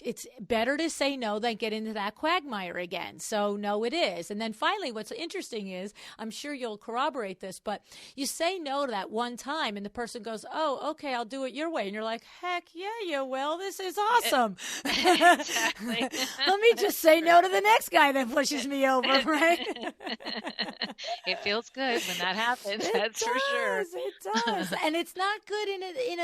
it's better to say no than get into that quagmire again. So no, it is. And then finally, what's interesting is, I'm sure you'll corroborate this, but you say no to that one time and the person goes, oh, okay, I'll do it your way. And you're like, heck yeah, you will. This is awesome. Exactly. Let me just say no to the next guy that pushes me over, right? It feels good when that happens. That's for sure. It does. And it's not good in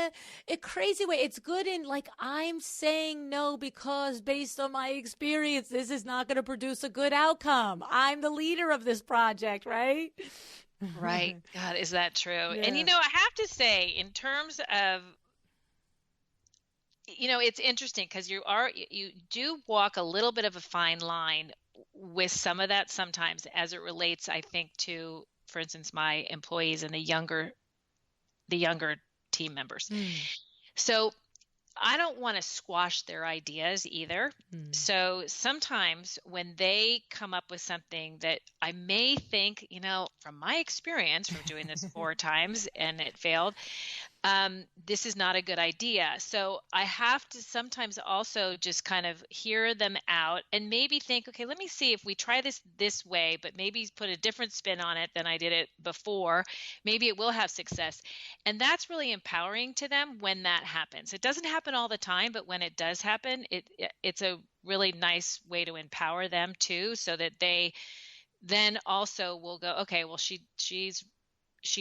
a crazy way. It's good in, like, I'm saying no because based on my experience, this is not going to produce a good outcome. I'm the leader of this project, right? Right. God, is that true? Yeah. And, I have to say, in terms of, it's interesting because you do walk a little bit of a fine line with some of that sometimes, as it relates, I think, to, for instance, my employees and the younger team members. So I don't want to squash their ideas either. So sometimes when they come up with something that I may think, from my experience from doing this 4 times and it failed, this is not a good idea. So I have to sometimes also just kind of hear them out and maybe think, okay, let me see if we try this way, but maybe put a different spin on it than I did it before. Maybe it will have success. And that's really empowering to them when that happens. It doesn't happen all the time, but when it does happen, it's a really nice way to empower them too, so that they then also will go, okay, well, she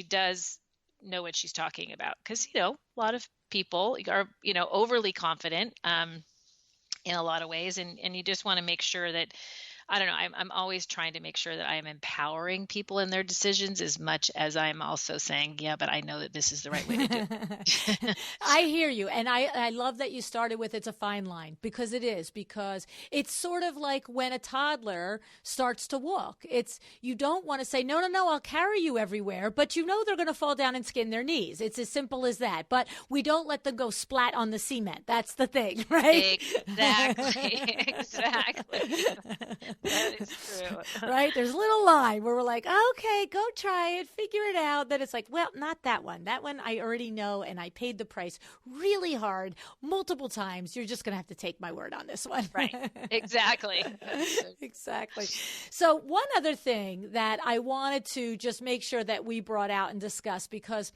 does know what she's talking about, because a lot of people are overly confident in a lot of ways, and you just want to make sure that, I don't know, I'm always trying to make sure that I am empowering people in their decisions as much as I'm also saying, yeah, but I know that this is the right way to do it. I hear you. And I love that you started with, it's a fine line, because it's sort of like when a toddler starts to walk. You don't want to say, no, I'll carry you everywhere, but they're going to fall down and skin their knees. It's as simple as that. But we don't let them go splat on the cement. That's the thing, right? Exactly. That is true. Right? There's a little line where we're like, okay, go try it, figure it out. Then it's like, well, not that one. That one I already know, and I paid the price really hard multiple times. You're just going to have to take my word on this one. Right. Exactly. Exactly. So one other thing that I wanted to just make sure that we brought out and discuss, because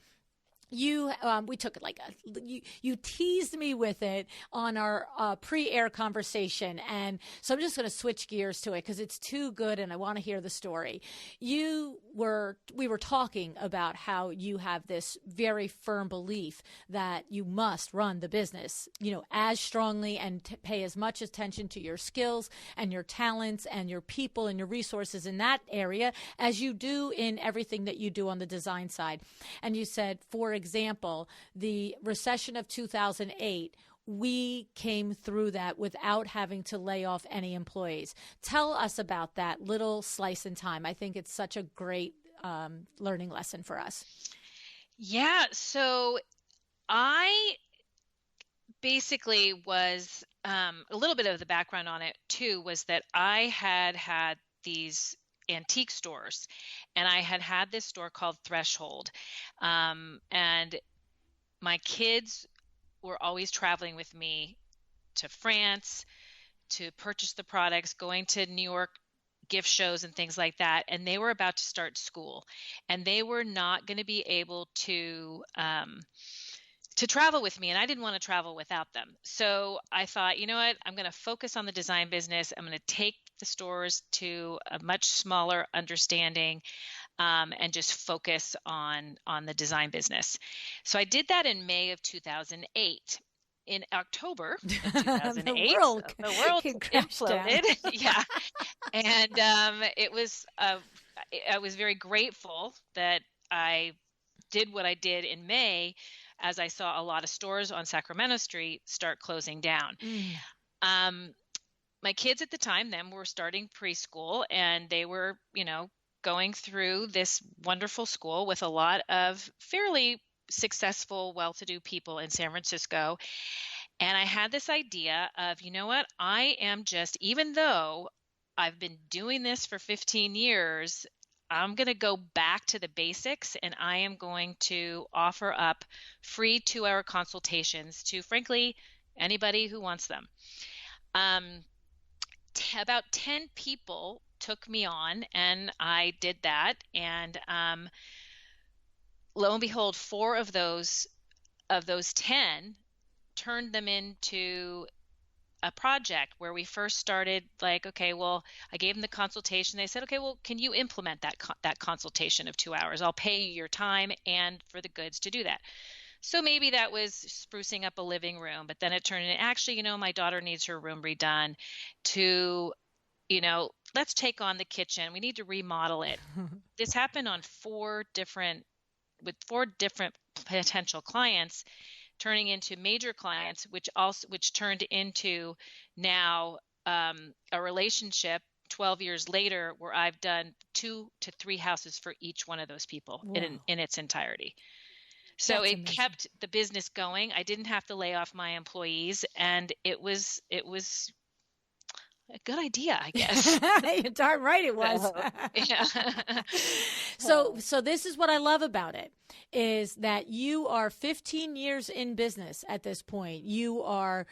we took it you teased me with it on our pre-air conversation, and so I'm just going to switch gears to it because it's too good and I want to hear the story. We were talking about how you have this very firm belief that you must run the business, as strongly and pay as much attention to your skills and your talents and your people and your resources in that area as you do in everything that you do on the design side. And you said, for example, the recession of 2008, we came through that without having to lay off any employees. Tell us about that little slice in time. I think it's such a great learning lesson for us. Yeah, so I basically was a little bit of the background on it too was that I had these antique stores, and I had this store called Threshold, and my kids were always traveling with me to France to purchase the products, going to New York gift shows and things like that, and they were about to start school, and they were not going to be able to travel with me, and I didn't want to travel without them. So I thought, you know what, I'm going to focus on the design business. I'm going to take the stores to a much smaller understanding, and just focus on the design business. So I did that in May of 2008. In October of 2008, the world imploded. Yeah, and it was. I was very grateful that I did what I did in May, as I saw a lot of stores on Sacramento Street start closing down. My kids at the time then were starting preschool, and they were, going through this wonderful school with a lot of fairly successful, well-to-do people in San Francisco. And I had this idea of, you know what, I am just, even though I've been doing this for 15 years, I'm going to go back to the basics, and I am going to offer up free 2-hour consultations to, frankly, anybody who wants them. About 10 people took me on, and I did that. And lo and behold, 4 of those 10 turned them into a project where we first started like, okay, well, I gave them the consultation. They said, okay, well, can you implement that consultation of 2 hours? I'll pay you your time and for the goods to do that. So maybe that was sprucing up a living room, but then it turned into, actually, my daughter needs her room redone, to, let's take on the kitchen. We need to remodel it. This happened on 4 different potential clients, turning into major clients, which turned into now a relationship 12 years later where I've done 2 to 3 houses for each one of those people in its entirety. So That's it amazing. kept the business going. I didn't have to lay off my employees, and it was a good idea, I guess. You're darn right it was. Yeah. So this is what I love about it, is that you are 15 years in business at this point. You are,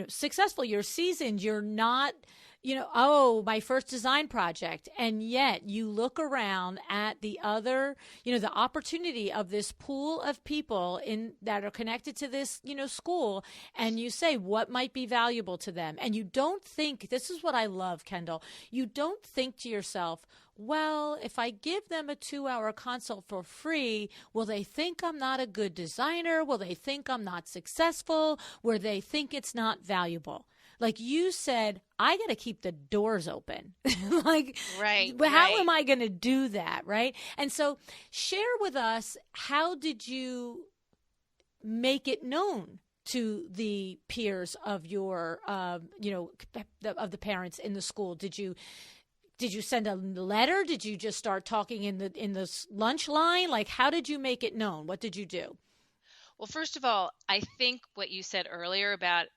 successful. You're seasoned. You're not, my first design project. And yet you look around at the other, the opportunity of this pool of people that are connected to this, school, and you say, what might be valuable to them? And you don't think, this is what I love, Kendall, you don't think to yourself, well, if I give them a 2-hour consult for free, will they think I'm not a good designer? Will they think I'm not successful? Will they think it's not valuable? Like you said, I got to keep the doors open. Right. How am I going to do that? Right. And so share with us, how did you make it known to the peers of your, of the parents in the school? Did you send a letter? Did you just start talking in the lunch line? Like, how did you make it known? What did you do? Well, first of all, I think what you said earlier about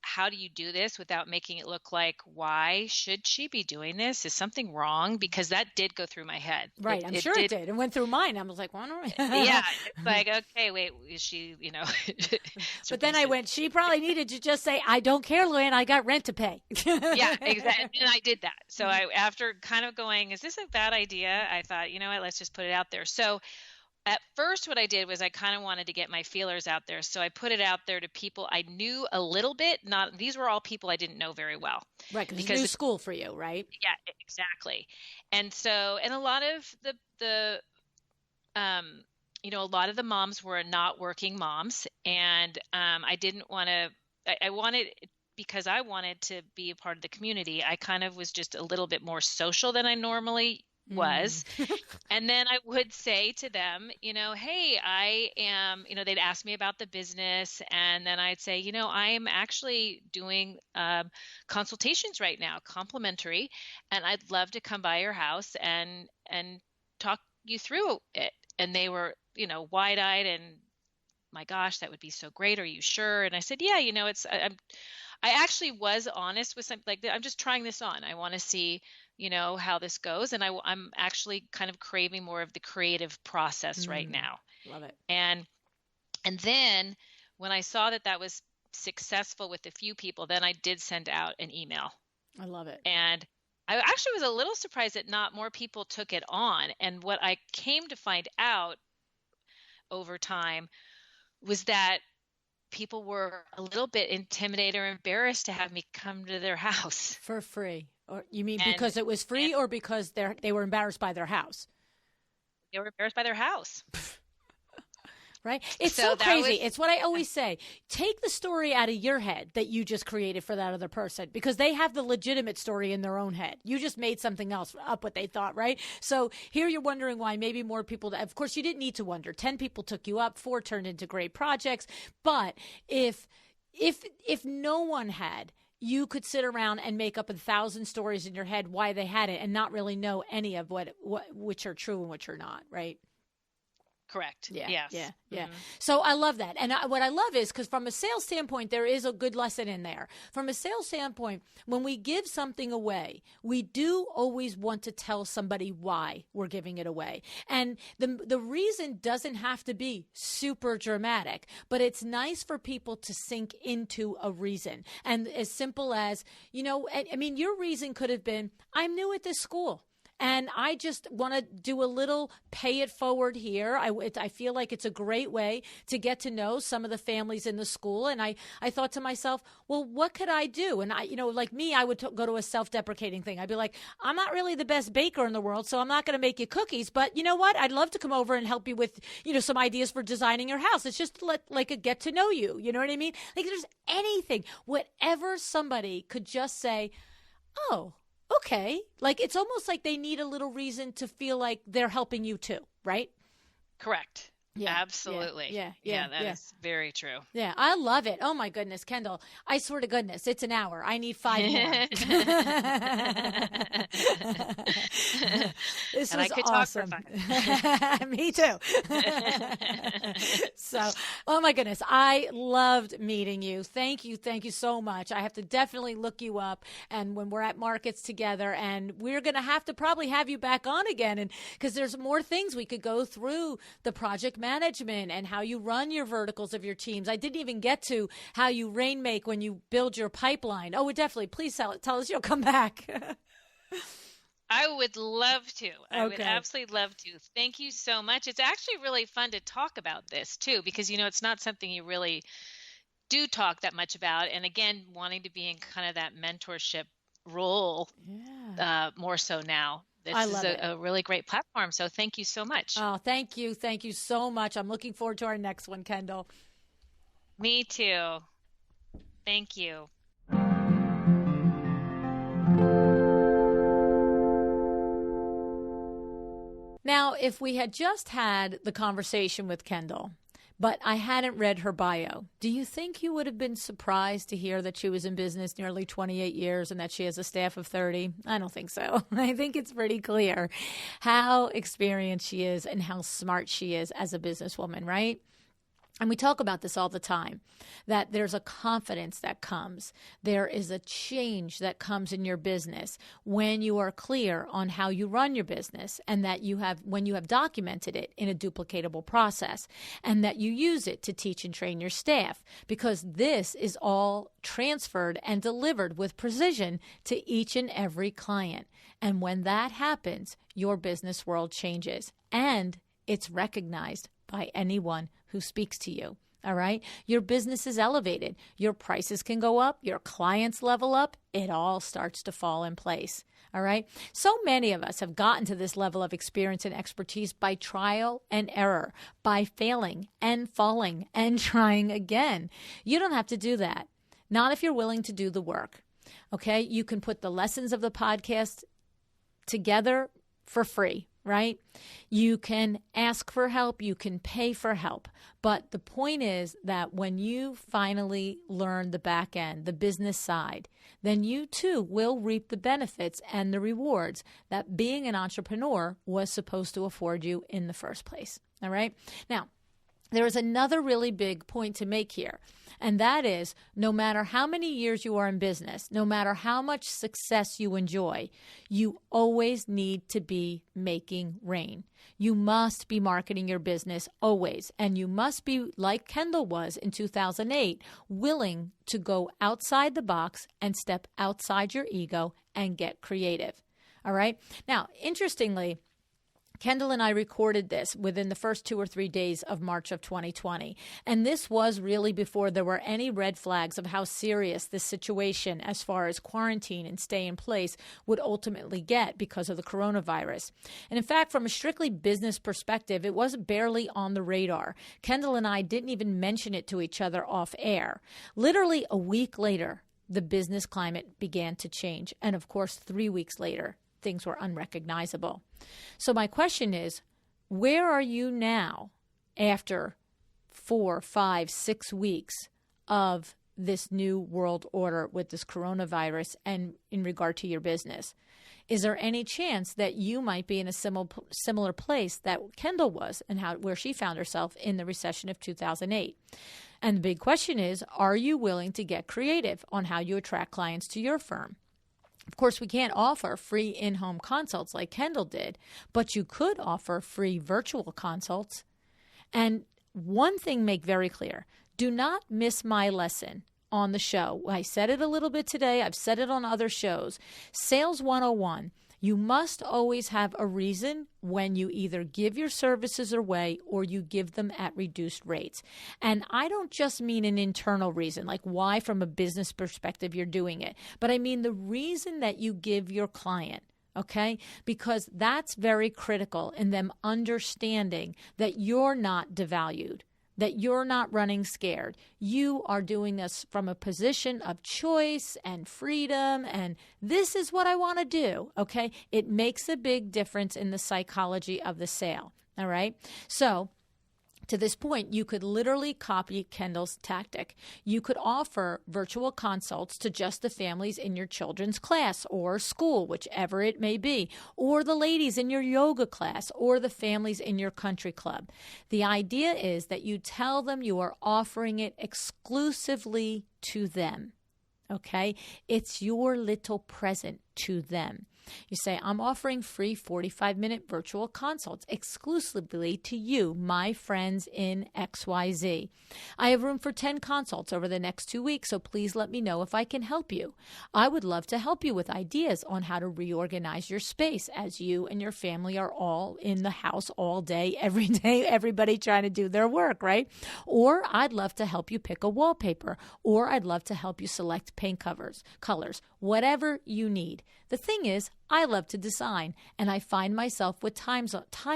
how do you do this without making it look like, why should she be doing this? Is something wrong? Because that did go through my head. Right. I'm sure it did. It went through mine. I was like, well, yeah. It's like, okay, wait, is she, But then I went, she probably needed to just say, I don't care, LuAnn, I got rent to pay. Yeah, exactly. And I did that. So after kind of going, is this a bad idea? I thought, you know what, let's just put it out there. So At first, what I did was I kind of wanted to get my feelers out there. So I put it out there to people I knew a little bit. Not These were all people I didn't know very well. Right, because it's new school for you, right? Yeah, exactly. And so, and a lot of the a lot of the moms were not working moms, and I didn't want to. I wanted, because I wanted to be a part of the community. I kind of was just a little bit more social than I normally was. And then I would say to them, hey, I am, they'd ask me about the business. And then I'd say, I am actually doing consultations right now, complimentary, and I'd love to come by your house and talk you through it. And they were, wide-eyed and, my gosh, that would be so great. Are you sure? And I said, yeah, I actually was honest with something like, I'm just trying this on. I want to see, how this goes. And I'm actually kind of craving more of the creative process right now. Love it. And then when I saw that was successful with a few people, then I did send out an email. I love it. And I actually was a little surprised that not more people took it on. And what I came to find out over time was that people were a little bit intimidated or embarrassed to have me come to their house for free. Or you mean because it was free, or because they were embarrassed by their house? They were embarrassed by their house. Right? It's so crazy. It's what I always say. Take the story out of your head that you just created for that other person, because they have the legitimate story in their own head. You just made something else up, what they thought, right? So here you're wondering why maybe more people, of course you didn't need to wonder. 10 people took you up, 4 turned into great projects. But if no one had, you could sit around and make up 1,000 stories in your head why they had it and not really know any of which are true and which are not, right? Correct. Yeah. Yes. Yeah. Yeah. Mm-hmm. So I love that. And what I love is, because from a sales standpoint, there is a good lesson in there. From a sales standpoint, when we give something away, we do always want to tell somebody why we're giving it away. And the reason doesn't have to be super dramatic, but it's nice for people to sink into a reason. And as simple as, I mean, your reason could have been, I'm new at this school. And I just want to do a little pay it forward here. I feel like it's a great way to get to know some of the families in the school. And I thought to myself, well, what could I do? And like me, I would go to a self-deprecating thing. I'd be like, I'm not really the best baker in the world, so I'm not going to make you cookies. But you know what? I'd love to come over and help you with, some ideas for designing your house. It's just like a get to know you. You know what I mean? Like there's anything, whatever somebody could just say, oh, okay. Like it's almost like they need a little reason to feel like they're helping you too, right? Correct. Yeah, absolutely. Yeah, that is very true. Yeah, I love it. Oh my goodness, Kendall, I swear to goodness, it's an hour. I need 5 more. This was awesome. Talk for 5. Me too. So, oh my goodness, I loved meeting you. Thank you so much. I have to definitely look you up, and when we're at markets together, and we're going to have to probably have you back on again, and because there's more things we could go through, the project management and how you run your verticals of your teams. I didn't even get to how you rainmake when you build your pipeline. Oh, definitely. Please tell us you'll come back. I would love to. I would absolutely love to. Thank you so much. It's actually really fun to talk about this too, because, it's not something you really do talk that much about. And again, wanting to be in kind of that mentorship role more so now. This is a really great platform. So thank you so much. Oh, thank you. Thank you so much. I'm looking forward to our next one, Kendall. Me too. Thank you. Now, if we had just had the conversation with Kendall, but I hadn't read her bio, do you think you would have been surprised to hear that she was in business nearly 28 years and that she has a staff of 30? I don't think so. I think it's pretty clear how experienced she is and how smart she is as a businesswoman, right? And we talk about this all the time, that there's a confidence that comes. There is a change that comes in your business when you are clear on how you run your business, and that when you have documented it in a duplicatable process, and that you use it to teach and train your staff, because this is all transferred and delivered with precision to each and every client. And when that happens, your business world changes, and it's recognized by anyone who speaks to you. All right. Your business is elevated. Your prices can go up. Your clients level up. It all starts to fall in place. All right. So many of us have gotten to this level of experience and expertise by trial and error, by failing and falling and trying again. You don't have to do that. Not if you're willing to do the work. Okay. You can put the lessons of the podcast together for free. Right? You can ask for help. You can pay for help. But the point is that when you finally learn the back end, the business side, then you too will reap the benefits and the rewards that being an entrepreneur was supposed to afford you in the first place. All right? Now, there is another really big point to make here, and that is no matter how many years you are in business, no matter how much success you enjoy, you always need to be making rain. You must be marketing your business always, and you must be, like Kendall was in 2008, willing to go outside the box and step outside your ego and get creative. All right? Now, interestingly, Kendall and I recorded this within the first 2 or 3 days of March of 2020. And this was really before there were any red flags of how serious this situation as far as quarantine and stay in place would ultimately get because of the coronavirus. And in fact, from a strictly business perspective, it was barely on the radar. Kendall and I didn't even mention it to each other off air. Literally a week later, the business climate began to change. And of course, 3 weeks later, things were unrecognizable. So my question is, where are you now after 4, 5, 6 weeks of this new world order with this coronavirus and in regard to your business? Is there any chance that you might be in a similar place that Kendall was and where she found herself in the recession of 2008? And the big question is, are you willing to get creative on how you attract clients to your firm? Of course, we can't offer free in-home consults like Kendall did, but you could offer free virtual consults. And one thing make very clear, do not miss my lesson on the show. I said it a little bit today. I've said it on other shows. Sales 101. You must always have a reason when you either give your services away or you give them at reduced rates. And I don't just mean an internal reason, like why from a business perspective you're doing it, but I mean the reason that you give your client. Okay? Because that's very critical in them understanding that you're not devalued, that you're not running scared. You are doing this from a position of choice and freedom, and this is what I want to do, okay? It makes a big difference in the psychology of the sale, all right? So, to this point, you could literally copy Kendall's tactic. You could offer virtual consults to just the families in your children's class or school, whichever it may be, or the ladies in your yoga class, or the families in your country club. The idea is that you tell them you are offering it exclusively to them. Okay? It's your little present to them. You say, I'm offering free 45-minute virtual consults exclusively to you, my friends in XYZ. I have room for 10 consults over the next 2 weeks, so please let me know if I can help you. I would love to help you with ideas on how to reorganize your space as you and your family are all in the house all day, every day, everybody trying to do their work, right? Or I'd love to help you pick a wallpaper, or I'd love to help you select paint colors, whatever you need. The thing is, I love to design, and I find myself with time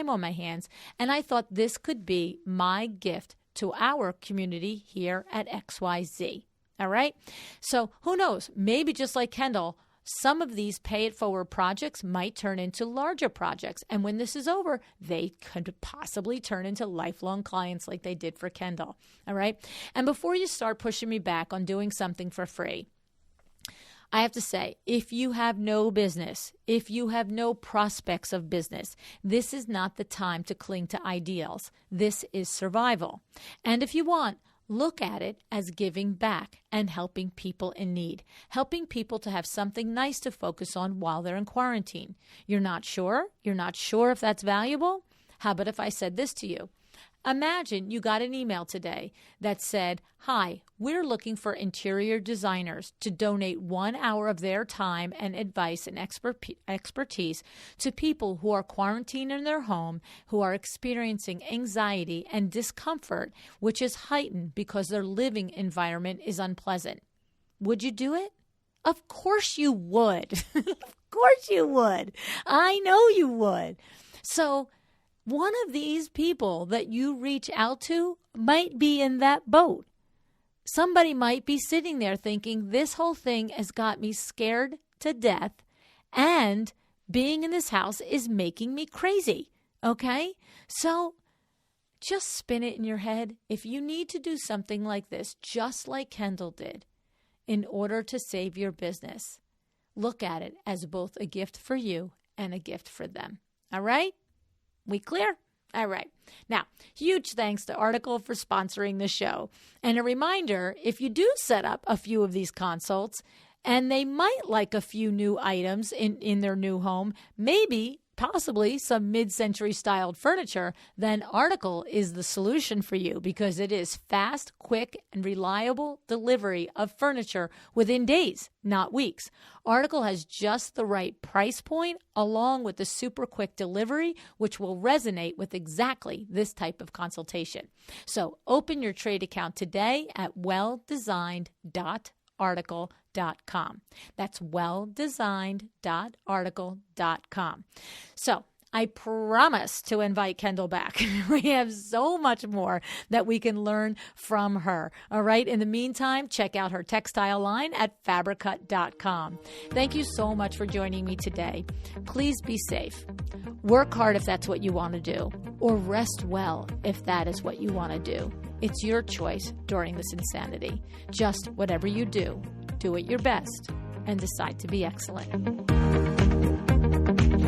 on my hands, and I thought this could be my gift to our community here at XYZ. All right? So who knows? Maybe just like Kendall, some of these pay-it-forward projects might turn into larger projects, and when this is over, they could possibly turn into lifelong clients like they did for Kendall. All right? And before you start pushing me back on doing something for free, I have to say, if you have no business, if you have no prospects of business, this is not the time to cling to ideals. This is survival. And if you want, look at it as giving back and helping people in need, helping people to have something nice to focus on while they're in quarantine. You're not sure? You're not sure if that's valuable? How about if I said this to you? Imagine you got an email today that said, "Hi, we're looking for interior designers to donate 1 hour of their time and advice and expertise to people who are quarantined in their home, who are experiencing anxiety and discomfort, which is heightened because their living environment is unpleasant." Would you do it? Of course you would. Of course you would. I know you would. So one of these people that you reach out to might be in that boat. Somebody might be sitting there thinking, this whole thing has got me scared to death, and being in this house is making me crazy. Okay? So just spin it in your head. If you need to do something like this, just like Kendall did, in order to save your business, look at it as both a gift for you and a gift for them. All right? We clear? All right. Now, huge thanks to Article for sponsoring the show. And a reminder, if you do set up a few of these consults and they might like a few new items in their new home, maybe possibly some mid-century styled furniture, then Article is the solution for you, because it is fast, quick, and reliable delivery of furniture within days, not weeks. Article has just the right price point along with the super quick delivery, which will resonate with exactly this type of consultation. So open your trade account today at welldesigned.article.com. That's welldesigned.article.com. So I promise to invite Kendall back. We have so much more that we can learn from her. All right. In the meantime, check out her textile line at Fabricut.com. Thank you so much for joining me today. Please be safe. Work hard if that's what you want to do, or rest well if that is what you want to do. It's your choice during this insanity. Just whatever you do, do it your best and decide to be excellent.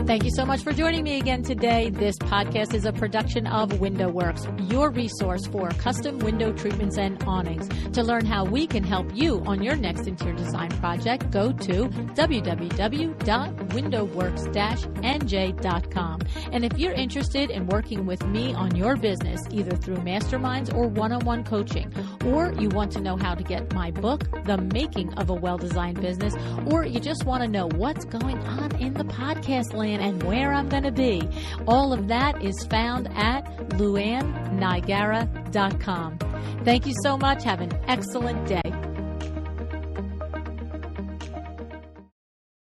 Thank you so much for joining me again today. This podcast is a production of WindowWorks, your resource for custom window treatments and awnings. To learn how we can help you on your next interior design project, go to www.windowworks-nj.com. And if you're interested in working with me on your business, either through masterminds or one-on-one coaching, or you want to know how to get my book, The Making of a Well-Designed Business, or you just want to know what's going on in the podcast land and where I'm going to be, all of that is found at LuAnnNigara.com. Thank you so much. Have an excellent day.